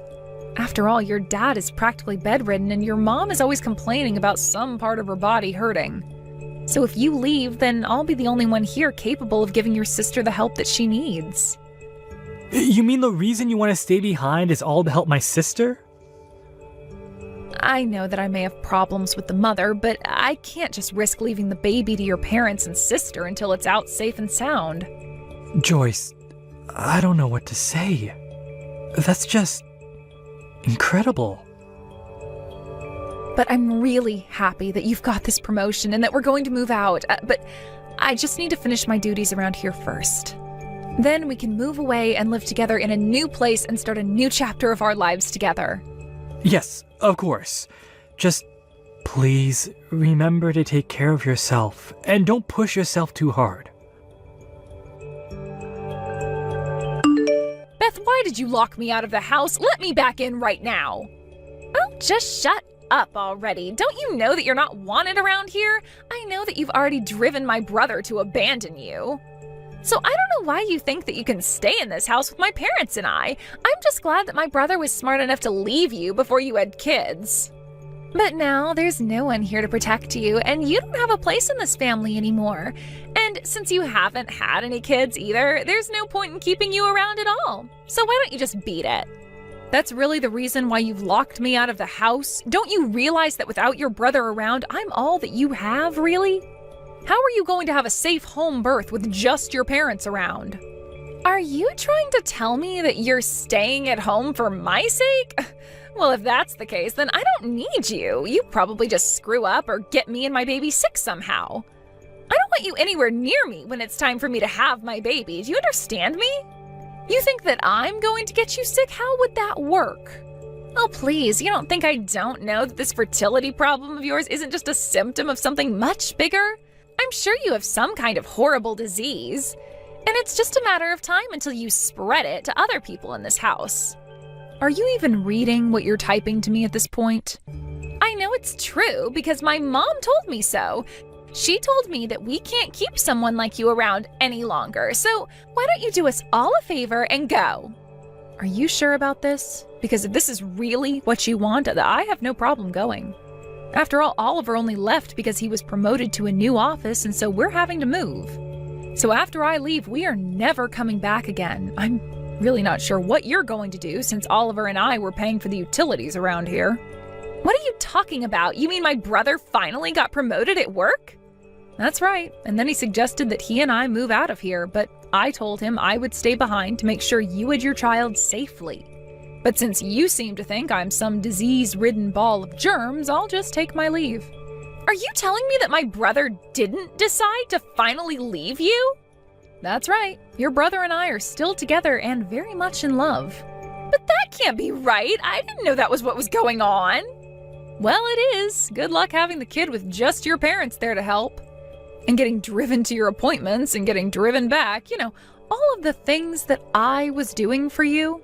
After all, your dad is practically bedridden and your mom is always complaining about some part of her body hurting. So if you leave, then I'll be the only one here capable of giving your sister the help that she needs. You mean the reason you want to stay behind is all to help my sister? I know that I may have problems with the mother, but I can't just risk leaving the baby to your parents and sister until it's out safe and sound. Joyce, I don't know what to say. That's just incredible. But I'm really happy that you've got this promotion and that we're going to move out. But I just need to finish my duties around here first. Then we can move away and live together in a new place and start a new chapter of our lives together. Yes, of course. Just please remember to take care of yourself and don't push yourself too hard. Beth, why did you lock me out of the house? Let me back in right now. Oh, just shut up already. Don't you know that you're not wanted around here? I know that you've already driven my brother to abandon you. So I don't know why you think that you can stay in this house with my parents and I. I'm just glad that my brother was smart enough to leave you before you had kids. But now there's no one here to protect you, and you don't have a place in this family anymore. And since you haven't had any kids either, there's no point in keeping you around at all. So why don't you just beat it? That's really the reason why you've locked me out of the house? Don't you realize that without your brother around, I'm all that you have, really? How are you going to have a safe home birth with just your parents around? Are you trying to tell me that you're staying at home for my sake? Well, if that's the case, then I don't need you. You probably just screw up or get me and my baby sick somehow. I don't want you anywhere near me when it's time for me to have my baby. Do you understand me? You think that I'm going to get you sick? How would that work? Oh, please, you don't think I don't know that this fertility problem of yours isn't just a symptom of something much bigger? I'm sure you have some kind of horrible disease. And it's just a matter of time until you spread it to other people in this house. Are you even reading what you're typing to me at this point? I know it's true because my mom told me so. She told me that we can't keep someone like you around any longer. So why don't you do us all a favor and go? Are you sure about this? Because if this is really what you want, I have no problem going. After all, Oliver only left because he was promoted to a new office, and so we're having to move. So after I leave, we are never coming back again. I'm really not sure what you're going to do since Oliver and I were paying for the utilities around here. What are you talking about? You mean my brother finally got promoted at work? That's right. And then he suggested that he and I move out of here, but I told him I would stay behind to make sure you had your child safely. But since you seem to think I'm some disease-ridden ball of germs, I'll just take my leave. Are you telling me that my brother didn't decide to finally leave you? That's right. Your brother and I are still together and very much in love. But that can't be right. I didn't know that was what was going on. Well, it is. Good luck having the kid with just your parents there to help. And getting driven to your appointments and getting driven back. You know, all of the things that I was doing for you.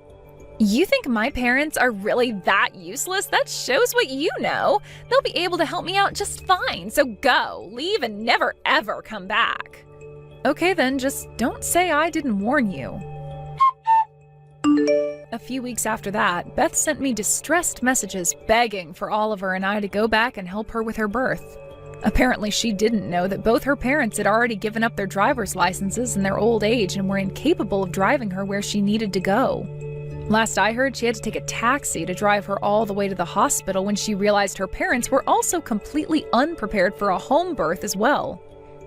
You think my parents are really that useless? That shows what you know. They'll be able to help me out just fine, so go, leave, and never ever come back. Okay then, just don't say I didn't warn you. A few weeks after that, Beth sent me distressed messages begging for Oliver and I to go back and help her with her birth. Apparently, she didn't know that both her parents had already given up their driver's licenses in their old age and were incapable of driving her where she needed to go. Last I heard, she had to take a taxi to drive her all the way to the hospital when she realized her parents were also completely unprepared for a home birth as well.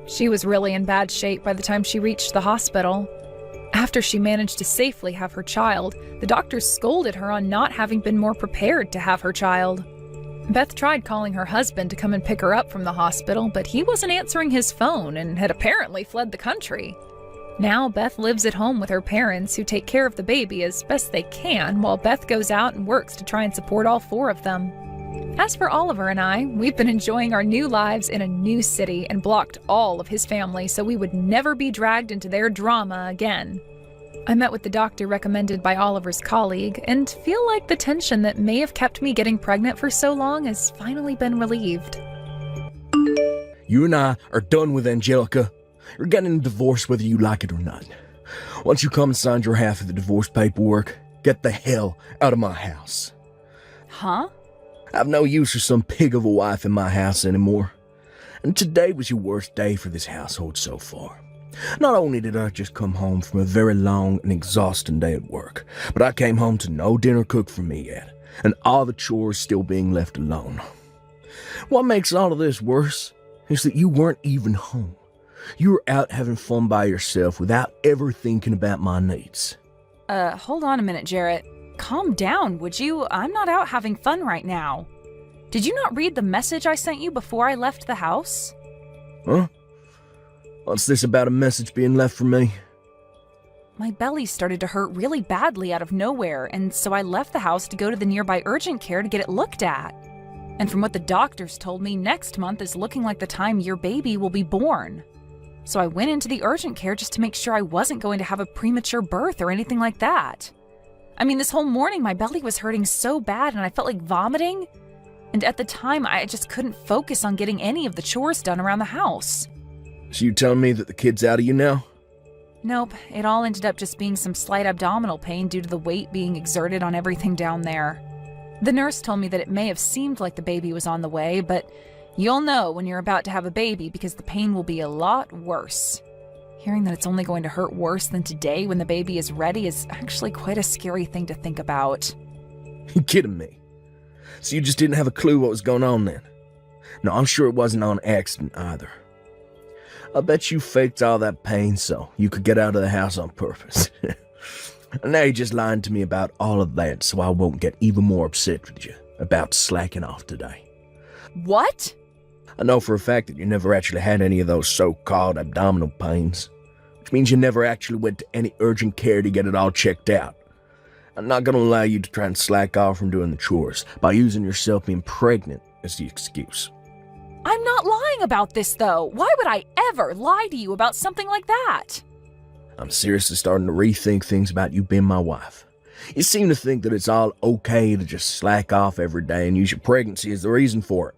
She was really in bad shape by the time she reached the hospital. After she managed to safely have her child, the doctors scolded her on not having been more prepared to have her child. Beth tried calling her husband to come and pick her up from the hospital, but he wasn't answering his phone and had apparently fled the country. Now Beth lives at home with her parents, who take care of the baby as best they can, while Beth goes out and works to try and support all four of them. As for Oliver and I, we've been enjoying our new lives in a new city and blocked all of his family so we would never be dragged into their drama again. I met with the doctor recommended by Oliver's colleague and feel like the tension that may have kept me getting pregnant for so long has finally been relieved. You and I are done with Angelica. You're getting a divorce whether you like it or not. Once you come and sign your half of the divorce paperwork, get the hell out of my house. Huh? I've no use for some pig of a wife in my house anymore. And today was your worst day for this household so far. Not only did I just come home from a very long and exhausting day at work, but I came home to no dinner cooked for me yet, and all the chores still being left alone. What makes all of this worse is that you weren't even home. You were out having fun by yourself without ever thinking about my needs. Hold on a minute, Jarrett. Calm down, would you? I'm not out having fun right now. Did you not read the message I sent you before I left the house? Huh? What's this about a message being left for me? My belly started to hurt really badly out of nowhere, and so I left the house to go to the nearby urgent care to get it looked at. And from what the doctors told me, next month is looking like the time your baby will be born. So I went into the urgent care just to make sure I wasn't going to have a premature birth or anything like that. I mean, this whole morning my belly was hurting so bad and I felt like vomiting. And at the time, I just couldn't focus on getting any of the chores done around the house. So you telling me that the kid's out of you now? Nope, it all ended up just being some slight abdominal pain due to the weight being exerted on everything down there. The nurse told me that it may have seemed like the baby was on the way, but you'll know when you're about to have a baby because the pain will be a lot worse. Hearing that it's only going to hurt worse than today when the baby is ready is actually quite a scary thing to think about. You kidding me? So you just didn't have a clue what was going on then? No, I'm sure it wasn't on accident either. I bet you faked all that pain so you could get out of the house on purpose. And now you're just lying to me about all of that so I won't get even more upset with you about slacking off today. What? I know for a fact that you never actually had any of those so-called abdominal pains, which means you never actually went to any urgent care to get it all checked out. I'm not going to allow you to try and slack off from doing the chores by using yourself being pregnant as the excuse. I'm not lying about this, though. Why would I ever lie to you about something like that? I'm seriously starting to rethink things about you being my wife. You seem to think that it's all okay to just slack off every day and use your pregnancy as the reason for it.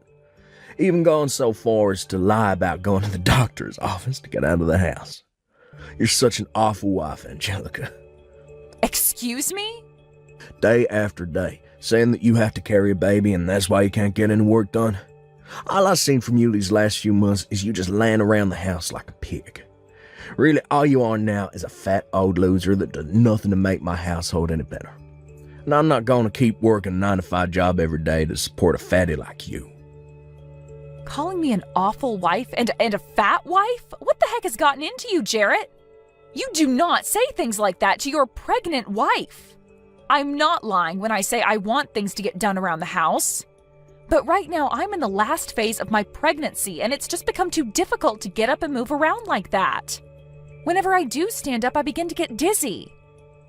Even going so far as to lie about going to the doctor's office to get out of the house. You're such an awful wife, Angelica. Excuse me? Day after day, saying that you have to carry a baby and that's why you can't get any work done. All I've seen from you these last few months is you just laying around the house like a pig. Really, all you are now is a fat old loser that does nothing to make my household any better. And I'm not going to keep working a 9-to-5 job every day to support a fatty like you. Calling me an awful wife and a fat wife? What the heck has gotten into you, Jarrett? You do not say things like that to your pregnant wife. I'm not lying when I say I want things to get done around the house. But right now, I'm in the last phase of my pregnancy, and it's just become too difficult to get up and move around like that. Whenever I do stand up, I begin to get dizzy.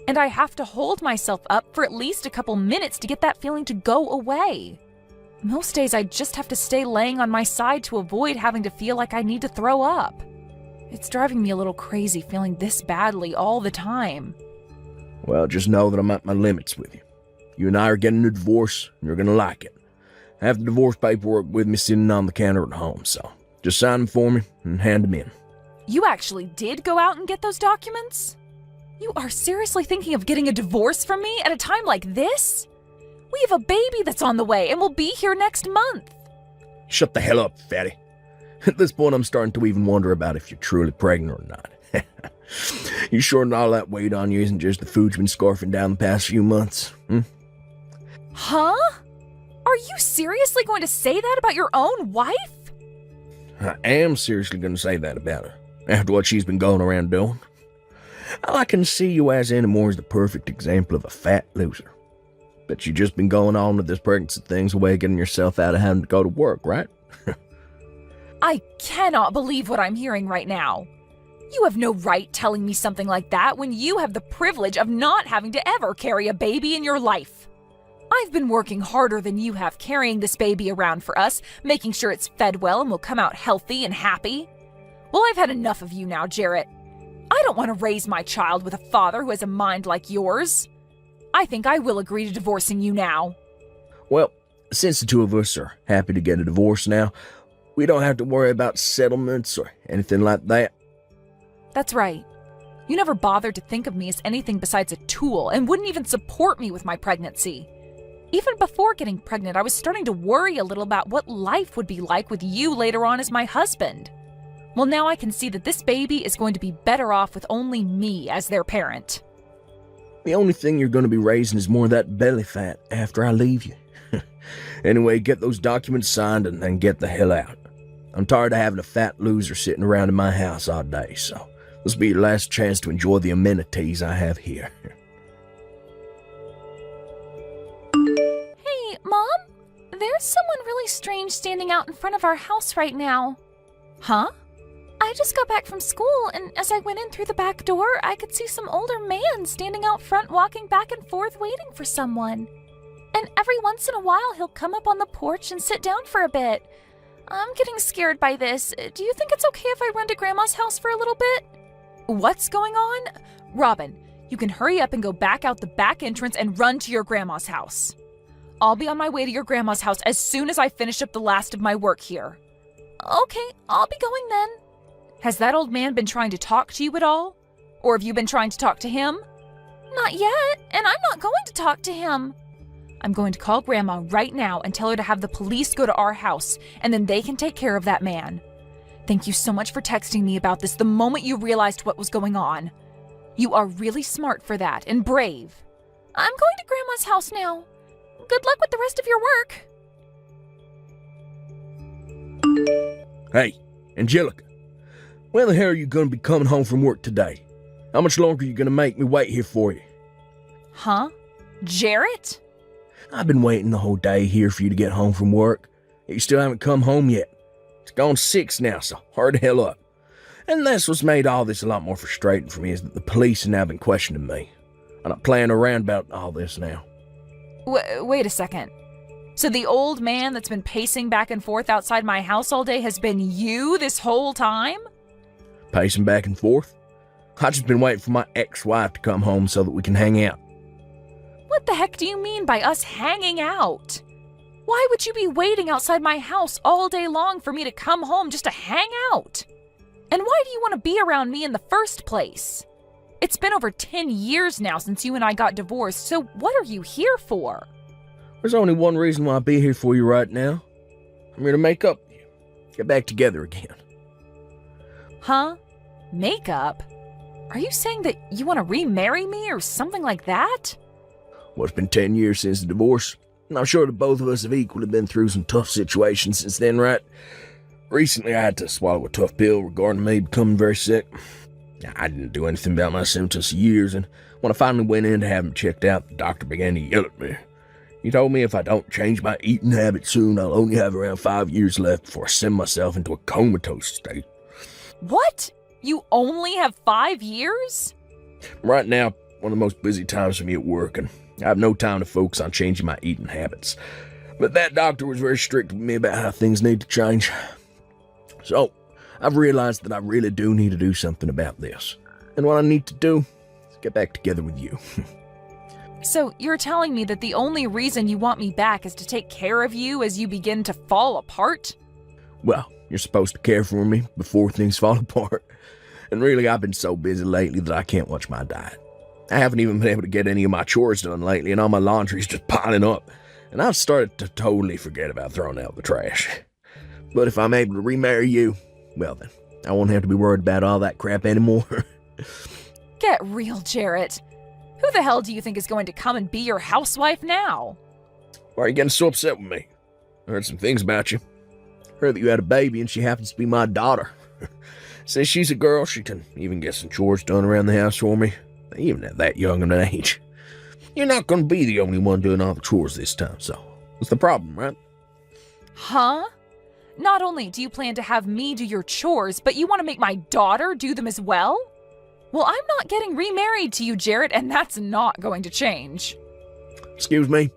And I have to hold myself up for at least a couple minutes to get that feeling to go away. Most days, I just have to stay laying on my side to avoid having to feel like I need to throw up. It's driving me a little crazy feeling this badly all the time. Well, just know that I'm at my limits with you. You and I are getting a divorce, and you're going to like it. I have the divorce paperwork with me sitting on the counter at home, so just sign them for me and hand them in. You actually did go out and get those documents? You are seriously thinking of getting a divorce from me at a time like this? We have a baby that's on the way and will be here next month. Shut the hell up, fatty. At this point, I'm starting to even wonder about if you're truly pregnant or not. You sure that all that weight on you isn't just the food you've been scarfing down the past few months? Huh? Are you seriously going to say that about your own wife? I am seriously going to say that about her, after what she's been going around doing. All I can see you as anymore is the perfect example of a fat loser. But you've just been going on with this pregnancy thing's way of getting yourself out of having to go to work, right? I cannot believe what I'm hearing right now. You have no right telling me something like that when you have the privilege of not having to ever carry a baby in your life. I've been working harder than you have carrying this baby around for us, making sure it's fed well and will come out healthy and happy. Well, I've had enough of you now, Jarrett. I don't want to raise my child with a father who has a mind like yours. I think I will agree to divorcing you now. Well, since the two of us are happy to get a divorce now, we don't have to worry about settlements or anything like that. That's right. You never bothered to think of me as anything besides a tool and wouldn't even support me with my pregnancy. Even before getting pregnant, I was starting to worry a little about what life would be like with you later on as my husband. Well, now I can see that this baby is going to be better off with only me as their parent. The only thing you're going to be raising is more of that belly fat after I leave you. Anyway, get those documents signed and then get the hell out. I'm tired of having a fat loser sitting around in my house all day, so this will be your last chance to enjoy the amenities I have here. Hey, Mom? There's someone really strange standing out in front of our house right now. Huh? I just got back from school, and as I went in through the back door, I could see some older man standing out front walking back and forth waiting for someone. And every once in a while, he'll come up on the porch and sit down for a bit. I'm getting scared by this. Do you think it's okay if I run to Grandma's house for a little bit? What's going on? Robin, you can hurry up and go back out the back entrance and run to your Grandma's house. I'll be on my way to your Grandma's house as soon as I finish up the last of my work here. Okay, I'll be going then. Has that old man been trying to talk to you at all? Or have you been trying to talk to him? Not yet, and I'm not going to talk to him. I'm going to call Grandma right now and tell her to have the police go to our house, and then they can take care of that man. Thank you so much for texting me about this the moment you realized what was going on. You are really smart for that and brave. I'm going to Grandma's house now. Good luck with the rest of your work. Hey, Angelica, when the hell are you going to be coming home from work today? How much longer are you going to make me wait here for you? Huh? Jarrett? I've been waiting the whole day here for you to get home from work. You still haven't come home yet. It's gone 6 now, so hurry the hell up. And that's what's made all this a lot more frustrating for me is that the police have now been questioning me. I'm not playing around about all this now. Wait a second. So the old man that's been pacing back and forth outside my house all day has been you this whole time? Pacing back and forth? I've just been waiting for my ex-wife to come home so that we can hang out. What the heck do you mean by us hanging out? Why would you be waiting outside my house all day long for me to come home just to hang out? And why do you want to be around me in the first place? It's been over 10 years now since you and I got divorced, so what are you here for? There's only one reason why I'll be here for you right now. I'm here to make up with you. Get back together again. Huh? Makeup? Are you saying that you want to remarry me or something like that? Well, it's been 10 years since the divorce, and I'm sure that both of us have equally been through some tough situations since then, right? Recently, I had to swallow a tough pill regarding me becoming very sick. I didn't do anything about my symptoms for years, and when I finally went in to have him checked out, the doctor began to yell at me. He told me if I don't change my eating habits soon, I'll only have around 5 years left before I send myself into a comatose state. What? You only have 5 years? Right now, one of the most busy times for me at work, and I have no time to focus on changing my eating habits. But that doctor was very strict with me about how things need to change. So, I've realized that I really do need to do something about this. And what I need to do is get back together with you. So you're telling me that the only reason you want me back is to take care of you as you begin to fall apart? Well, you're supposed to care for me before things fall apart. And really, I've been so busy lately that I can't watch my diet. I haven't even been able to get any of my chores done lately, and all my laundry's just piling up. And I've started to totally forget about throwing out the trash. But if I'm able to remarry you, well then, I won't have to be worried about all that crap anymore. Get real, Jarrett. Who the hell do you think is going to come and be your housewife now? Why are you getting so upset with me? I heard some things about you. Heard that you had a baby and she happens to be my daughter. Since she's a girl, she can even get some chores done around the house for me, even at that young of an age. You're not going to be the only one doing all the chores this time, so what's the problem, right? Huh? Not only do you plan to have me do your chores, but you want to make my daughter do them as well? Well, I'm not getting remarried to you, Jarrett, and that's not going to change. Excuse me?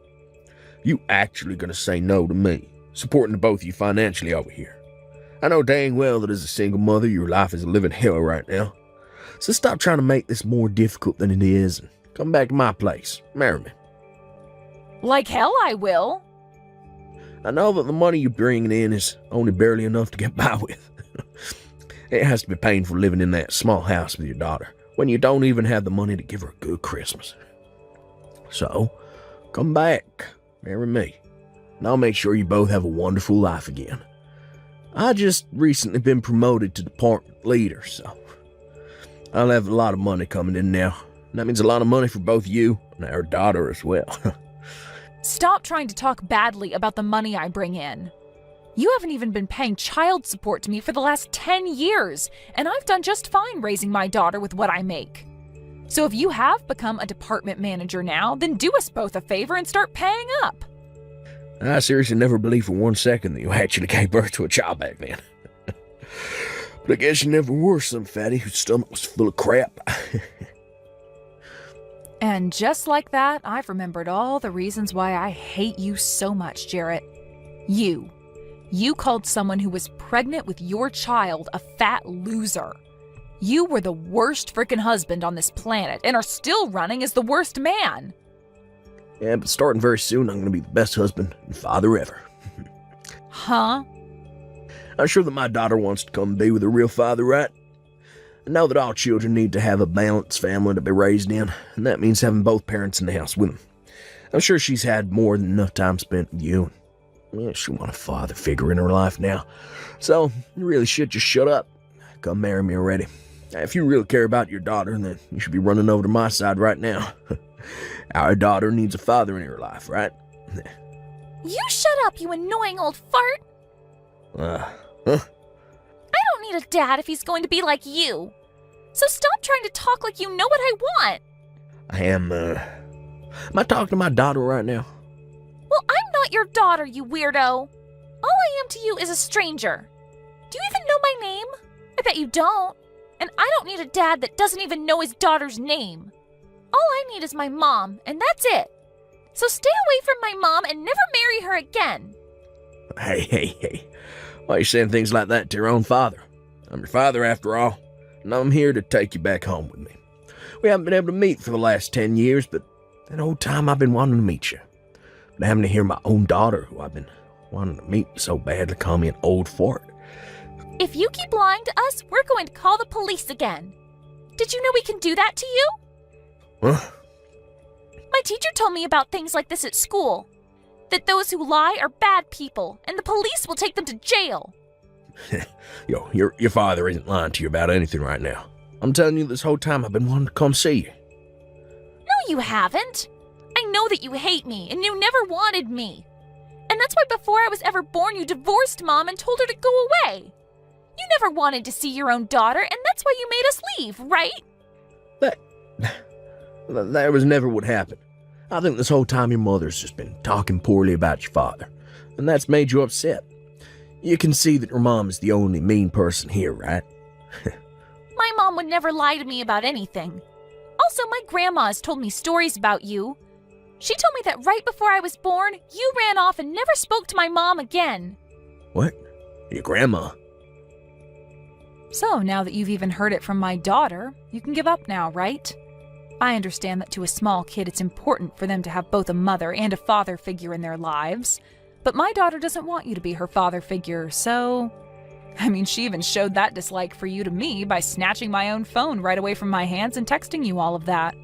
You actually going to say no to me, supporting the both of you financially over here? I know dang well that as a single mother, your life is a living hell right now. So stop trying to make this more difficult than it is and come back to my place. Marry me. Like hell I will. I know that the money you're bringing in is only barely enough to get by with. It has to be painful living in that small house with your daughter when you don't even have the money to give her a good Christmas. So, come back, marry me, and I'll make sure you both have a wonderful life again. I just recently been promoted to department leader, so I'll have a lot of money coming in now. And that means a lot of money for both you and our daughter as well. Stop trying to talk badly about the money I bring in. You haven't even been paying child support to me for the last 10 years, and I've done just fine raising my daughter with what I make. So if you have become a department manager now, then do us both a favor and start paying up. I seriously never believed for 1 second that you actually gave birth to a child back then. But I guess you never were some fatty whose stomach was full of crap. And just like that, I've remembered all the reasons why I hate you so much, Jarrett. You called someone who was pregnant with your child a fat loser. You were the worst frickin' husband on this planet and are still running as the worst man. Yeah, but starting very soon, I'm going to be the best husband and father ever. Huh? I'm sure that my daughter wants to come be with her real father, right? I know that all children need to have a balanced family to be raised in, and that means having both parents in the house with them. I'm sure she's had more than enough time spent with you. Yeah, she wants a father figure in her life now. So, you really should just shut up. Come marry me already. If you really care about your daughter, then you should be running over to my side right now. Our daughter needs a father in her life, right? You shut up, you annoying old fart! Huh? I don't need a dad if he's going to be like you. So stop trying to talk like you know what I want. Am I talking to my daughter right now? Well, I'm not your daughter, you weirdo. All I am to you is a stranger. Do you even know my name? I bet you don't. And I don't need a dad that doesn't even know his daughter's name. All I need is my mom, and that's it. So stay away from my mom and never marry her again. Hey. Why are you saying things like that to your own father? I'm your father after all, and I'm here to take you back home with me. We haven't been able to meet for the last 10 years, but that whole time I've been wanting to meet you. But having to hear my own daughter, who I've been wanting to meet so badly, call me an old fart. If you keep lying to us, we're going to call the police again. Did you know we can do that to you? Huh? My teacher told me about things like this at school. That those who lie are bad people, and the police will take them to jail. Yo, your father isn't lying to you about anything right now. I'm telling you, this whole time I've been wanting to come see you. No, you haven't. I know that you hate me, and you never wanted me. And that's why before I was ever born, you divorced Mom and told her to go away. You never wanted to see your own daughter, and that's why you made us leave, right? That was never what happened. I think this whole time your mother's just been talking poorly about your father, and that's made you upset. You can see that your mom is the only mean person here, right? My mom would never lie to me about anything. Also, my grandma has told me stories about you. She told me that right before I was born, you ran off and never spoke to my mom again. What? Your grandma? So now that you've even heard it from my daughter, you can give up now, right? I understand that to a small kid it's important for them to have both a mother and a father figure in their lives, but my daughter doesn't want you to be her father figure, so... I mean, she even showed that dislike for you to me by snatching my own phone right away from my hands and texting you all of that.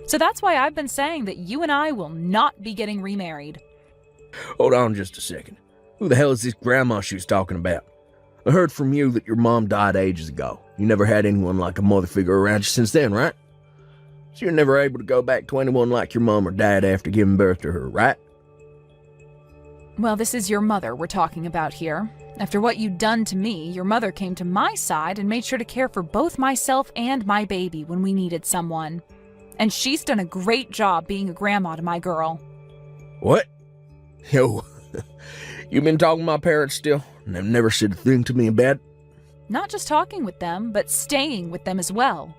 So that's why I've been saying that you and I will not be getting remarried. Hold on just a second. Who the hell is this grandma she was talking about? I heard from you that your mom died ages ago. You never had anyone like a mother figure around you since then, right? So you're never able to go back to anyone like your mom or dad after giving birth to her, right? Well, this is your mother we're talking about here. After what you'd done to me, your mother came to my side and made sure to care for both myself and my baby when we needed someone. And she's done a great job being a grandma to my girl. What? Yo, you been talking to my parents still? And they've never said a thing to me about it? Not just talking with them, but staying with them as well.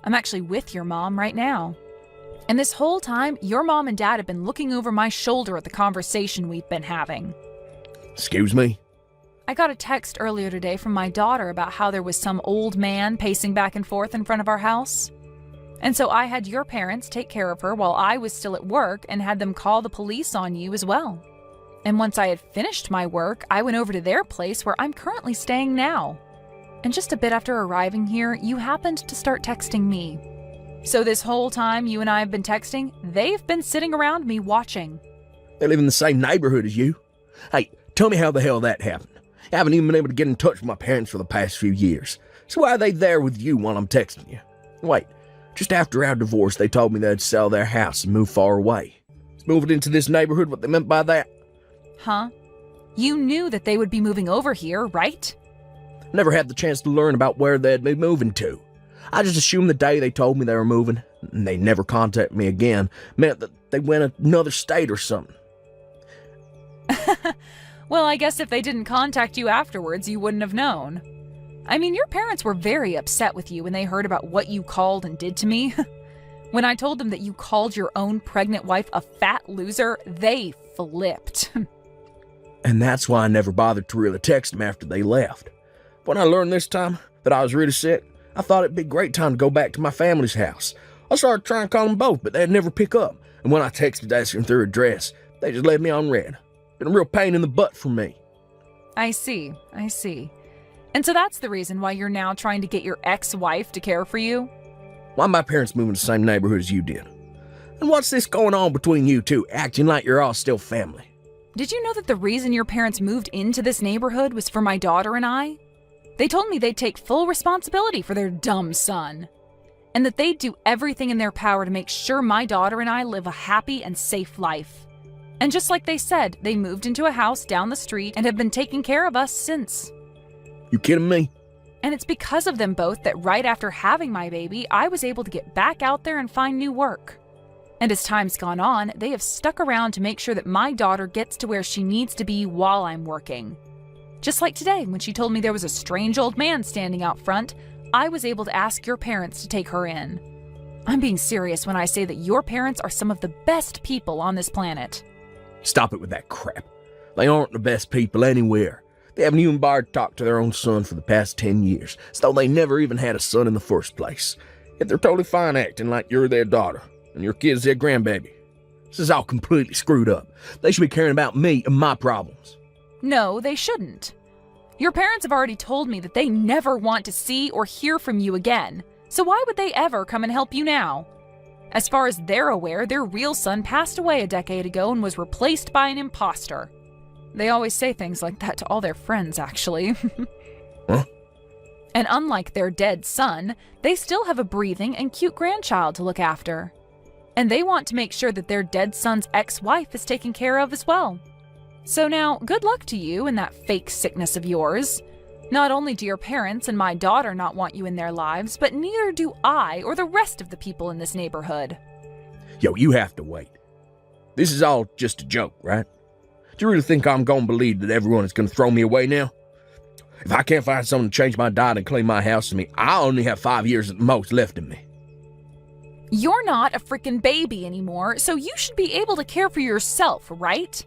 I'm actually with your mom right now. And this whole time, your mom and dad have been looking over my shoulder at the conversation we've been having. Excuse me? I got a text earlier today from my daughter about how there was some old man pacing back and forth in front of our house. And so I had your parents take care of her while I was still at work and had them call the police on you as well. And once I had finished my work, I went over to their place where I'm currently staying now. And just a bit after arriving here, you happened to start texting me. So this whole time you and I have been texting, they've been sitting around me watching. They live in the same neighborhood as you. Hey, tell me how the hell that happened. I haven't even been able to get in touch with my parents for the past few years. So why are they there with you while I'm texting you? Wait, just after our divorce, they told me they'd sell their house and move far away. Is moving into this neighborhood what they meant by that? Huh? You knew that they would be moving over here, right? Never had the chance to learn about where they'd be moving to. I just assumed the day they told me they were moving, and they never contacted me again, meant that they went another state or something. Well, I guess if they didn't contact you afterwards, you wouldn't have known. I mean, your parents were very upset with you when they heard about what you called and did to me. When I told them that you called your own pregnant wife a fat loser, they flipped. And that's why I never bothered to really text them after they left. When I learned this time that I was really sick, I thought it'd be a great time to go back to my family's house. I started trying to call them both, but they'd never pick up. And when I texted asking their address, they just left me on red. Been a real pain in the butt for me. I see. And so that's the reason why you're now trying to get your ex-wife to care for you? Why my parents moving to the same neighborhood as you did? And what's this going on between you two, acting like you're all still family? Did you know that the reason your parents moved into this neighborhood was for my daughter and I? They told me they'd take full responsibility for their dumb son, and that they'd do everything in their power to make sure my daughter and I live a happy and safe life. And just like they said, they moved into a house down the street and have been taking care of us since. You kidding me? And it's because of them both that right after having my baby, I was able to get back out there and find new work. And as time's gone on, they have stuck around to make sure that my daughter gets to where she needs to be while I'm working. Just like today, when she told me there was a strange old man standing out front, I was able to ask your parents to take her in. I'm being serious when I say that your parents are some of the best people on this planet. Stop it with that crap. They aren't the best people anywhere. They haven't even bothered to talk to their own son for the past 10 years, as though they never even had a son in the first place. Yet they're totally fine acting like you're their daughter, and your kid's their grandbaby. This is all completely screwed up. They should be caring about me and my problems. No, they shouldn't. Your parents have already told me that they never want to see or hear from you again, so why would they ever come and help you now? As far as they're aware, their real son passed away a decade ago and was replaced by an imposter. They always say things like that to all their friends, actually. Huh? And unlike their dead son, they still have a breathing and cute grandchild to look after. And they want to make sure that their dead son's ex-wife is taken care of as well. So now, good luck to you and that fake sickness of yours. Not only do your parents and my daughter not want you in their lives, but neither do I or the rest of the people in this neighborhood. Yo, you have to wait. This is all just a joke, right? Do you really think I'm gonna believe that everyone is gonna throw me away now? If I can't find someone to change my diet and clean my house to me, I only have 5 years at the most left in me. You're not a freaking baby anymore, so you should be able to care for yourself, right?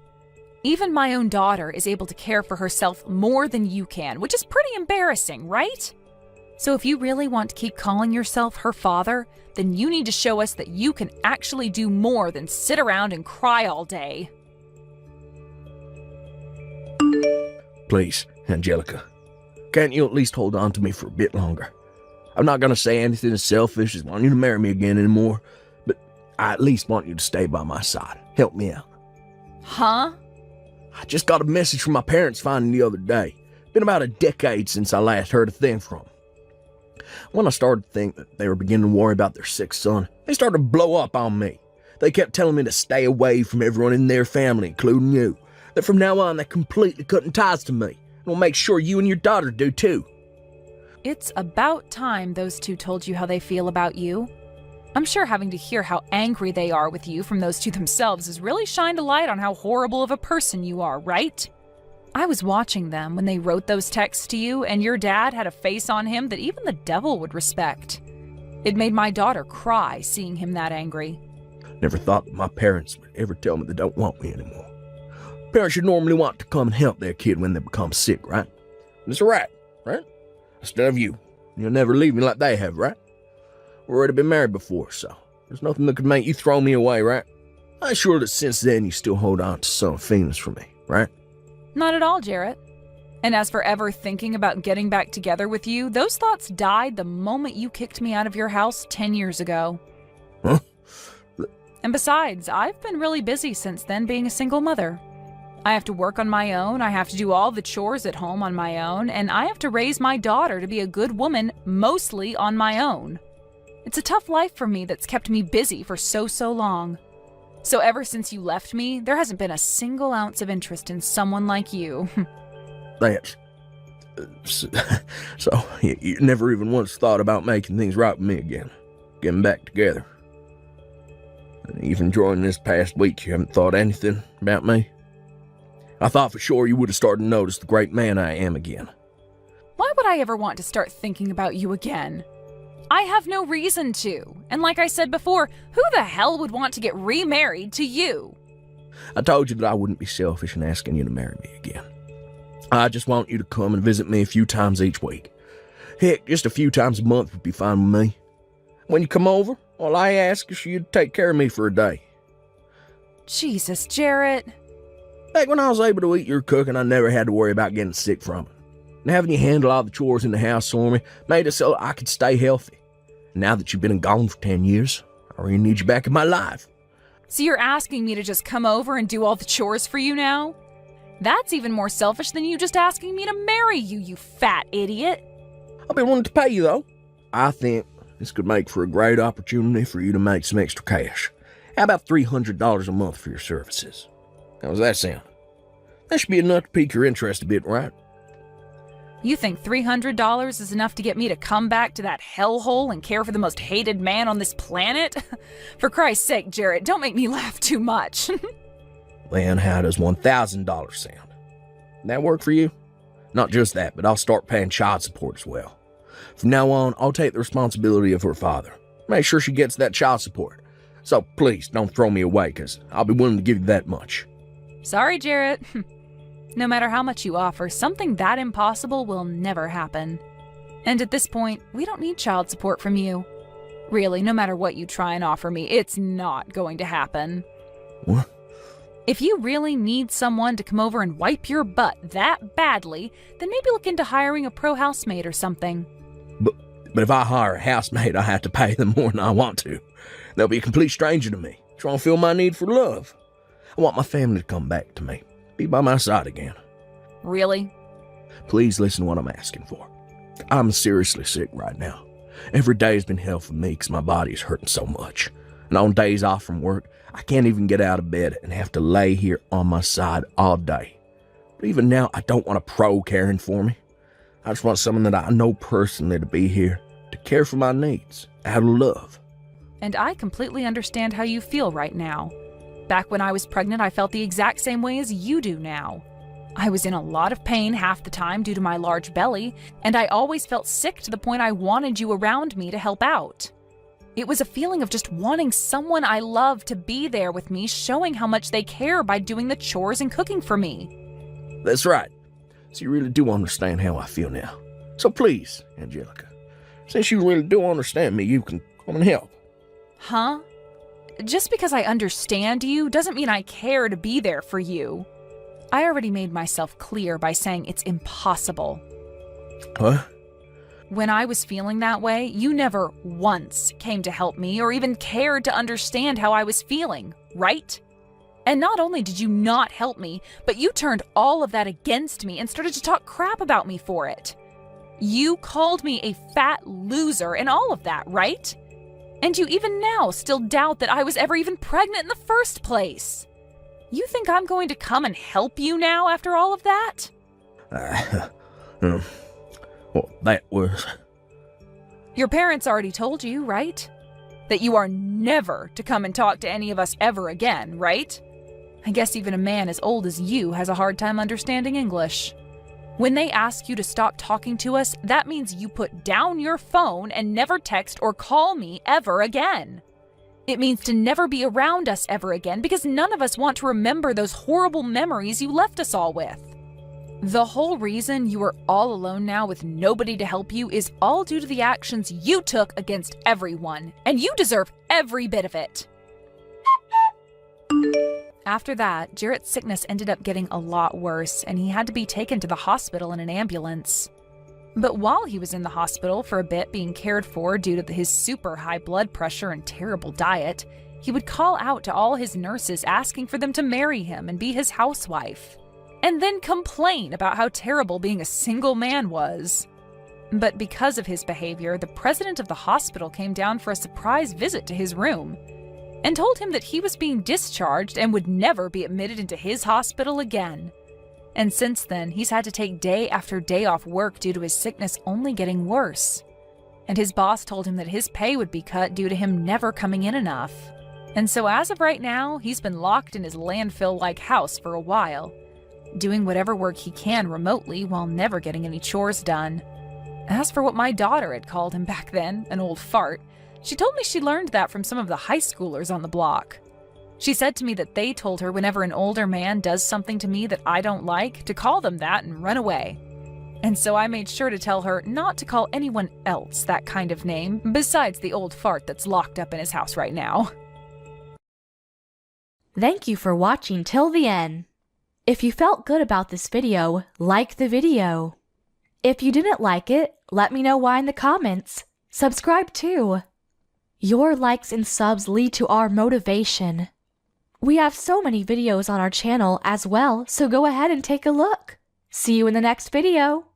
Even my own daughter is able to care for herself more than you can, which is pretty embarrassing, right? So if you really want to keep calling yourself her father, then you need to show us that you can actually do more than sit around and cry all day. Please, Angelica, can't you at least hold on to me for a bit longer? I'm not gonna say anything as selfish as wanting you to marry me again anymore, but I at least want you to stay by my side. Help me out. Huh? I just got a message from my parents finding the other day. Been about a decade since I last heard a thing from them. When I started to think that they were beginning to worry about their sick son, they started to blow up on me. They kept telling me to stay away from everyone in their family, including you. That from now on, they're completely cutting ties to me. And will make sure you and your daughter do too. It's about time those two told you how they feel about you. I'm sure having to hear how angry they are with you from those two themselves has really shined a light on how horrible of a person you are, right? I was watching them when they wrote those texts to you, and your dad had a face on him that even the devil would respect. It made my daughter cry seeing him that angry. Never thought that my parents would ever tell me they don't want me anymore. Parents should normally want to come and help their kid when they become sick, right? It's right? Instead of you'll never leave me like they have, right? We've already been married before, so there's nothing that could make you throw me away, right? I'm sure that since then you still hold on to some feelings for me, right? Not at all, Jarrett. And as for ever thinking about getting back together with you, those thoughts died the moment you kicked me out of your house 10 years ago. Huh? And besides, I've been really busy since then being a single mother. I have to work on my own, I have to do all the chores at home on my own, and I have to raise my daughter to be a good woman mostly on my own. It's a tough life for me that's kept me busy for so long. So ever since you left me, there hasn't been a single ounce of interest in someone like you. That's... So, you never even once thought about making things right with me again. Getting back together. And even during this past week, you haven't thought anything about me? I thought for sure you would have started to notice the great man I am again. Why would I ever want to start thinking about you again? I have no reason to. And like I said before, who the hell would want to get remarried to you? I told you that I wouldn't be selfish in asking you to marry me again. I just want you to come and visit me a few times each week. Heck, just a few times a month would be fine with me. When you come over, all I ask is for you to take care of me for a day. Jesus, Jarrett. Back when I was able to eat your cooking, I never had to worry about getting sick from it. And having you handle all the chores in the house for me made it so I could stay healthy. Now that you've been gone for 10 years, I really need you back in my life. So you're asking me to just come over and do all the chores for you now? That's even more selfish than you just asking me to marry you, you fat idiot. I'll be willing to pay you, though. I think this could make for a great opportunity for you to make some extra cash. How about $300 a month for your services? How does that sound? That should be enough to pique your interest a bit, right? You think $300 is enough to get me to come back to that hellhole and care for the most hated man on this planet? For Christ's sake, Jarrett, don't make me laugh too much. Then how does $1,000 sound? That work for you? Not just that, but I'll start paying child support as well. From now on, I'll take the responsibility of her father. Make sure she gets that child support. So please, don't throw me away, because I'll be willing to give you that much. Sorry, Jarrett. No matter how much you offer, something that impossible will never happen. And at this point, we don't need child support from you. Really, no matter what you try and offer me, it's not going to happen. What? If you really need someone to come over and wipe your butt that badly, then maybe look into hiring a pro housemaid or something. But if I hire a housemaid, I have to pay them more than I want to. They'll be a complete stranger to me, trying to feel my need for love. I want my family to come back to me, be by my side again. Really? Please listen to what I'm asking for. I'm seriously sick right now. Every day has been hell for me because my body is hurting so much. And on days off from work, I can't even get out of bed and have to lay here on my side all day. But even now, I don't want a pro caring for me. I just want someone that I know personally to be here to care for my needs out of love. And I completely understand how you feel right now. Back when I was pregnant, I felt the exact same way as you do now. I was in a lot of pain half the time due to my large belly, and I always felt sick to the point I wanted you around me to help out. It was a feeling of just wanting someone I love to be there with me, showing how much they care by doing the chores and cooking for me. That's right. So you really do understand how I feel now. So please, Angelica, Since you really do understand me, you can come and help. Huh? Just because I understand you doesn't mean I care to be there for you. I already made myself clear by saying it's impossible. What? When I was feeling that way, you never once came to help me or even cared to understand how I was feeling, right? And not only did you not help me, but you turned all of that against me and started to talk crap about me for it. You called me a fat loser and all of that, right? And you even now still doubt that I was ever even pregnant in the first place. You think I'm going to come and help you now after all of that? Well, that was... Your parents already told you, right? That you are never to come and talk to any of us ever again, right? I guess even a man as old as you has a hard time understanding English. When they ask you to stop talking to us, that means you put down your phone and never text or call me ever again. It means to never be around us ever again because none of us want to remember those horrible memories you left us all with. The whole reason you are all alone now with nobody to help you is all due to the actions you took against everyone, and you deserve every bit of it. After that, Jarrett's sickness ended up getting a lot worse, and he had to be taken to the hospital in an ambulance. But while he was in the hospital for a bit being cared for due to his super high blood pressure and terrible diet, he would call out to all his nurses asking for them to marry him and be his housewife, and then complain about how terrible being a single man was. But because of his behavior, the president of the hospital came down for a surprise visit to his room and told him that he was being discharged and would never be admitted into his hospital again. And since then, he's had to take day after day off work due to his sickness only getting worse. And his boss told him that his pay would be cut due to him never coming in enough. And so as of right now, he's been locked in his landfill-like house for a while, doing whatever work he can remotely while never getting any chores done. As for what my daughter had called him back then, an old fart, she told me she learned that from some of the high schoolers on the block. She said to me that they told her whenever an older man does something to me that I don't like, to call them that and run away. And so I made sure to tell her not to call anyone else that kind of name, besides the old fart that's locked up in his house right now. Thank you for watching till the end. If you felt good about this video, like the video. If you didn't like it, let me know why in the comments. Subscribe too. Your likes and subs lead to our motivation. We have so many videos on our channel as well, so go ahead and take a look. See you in the next video.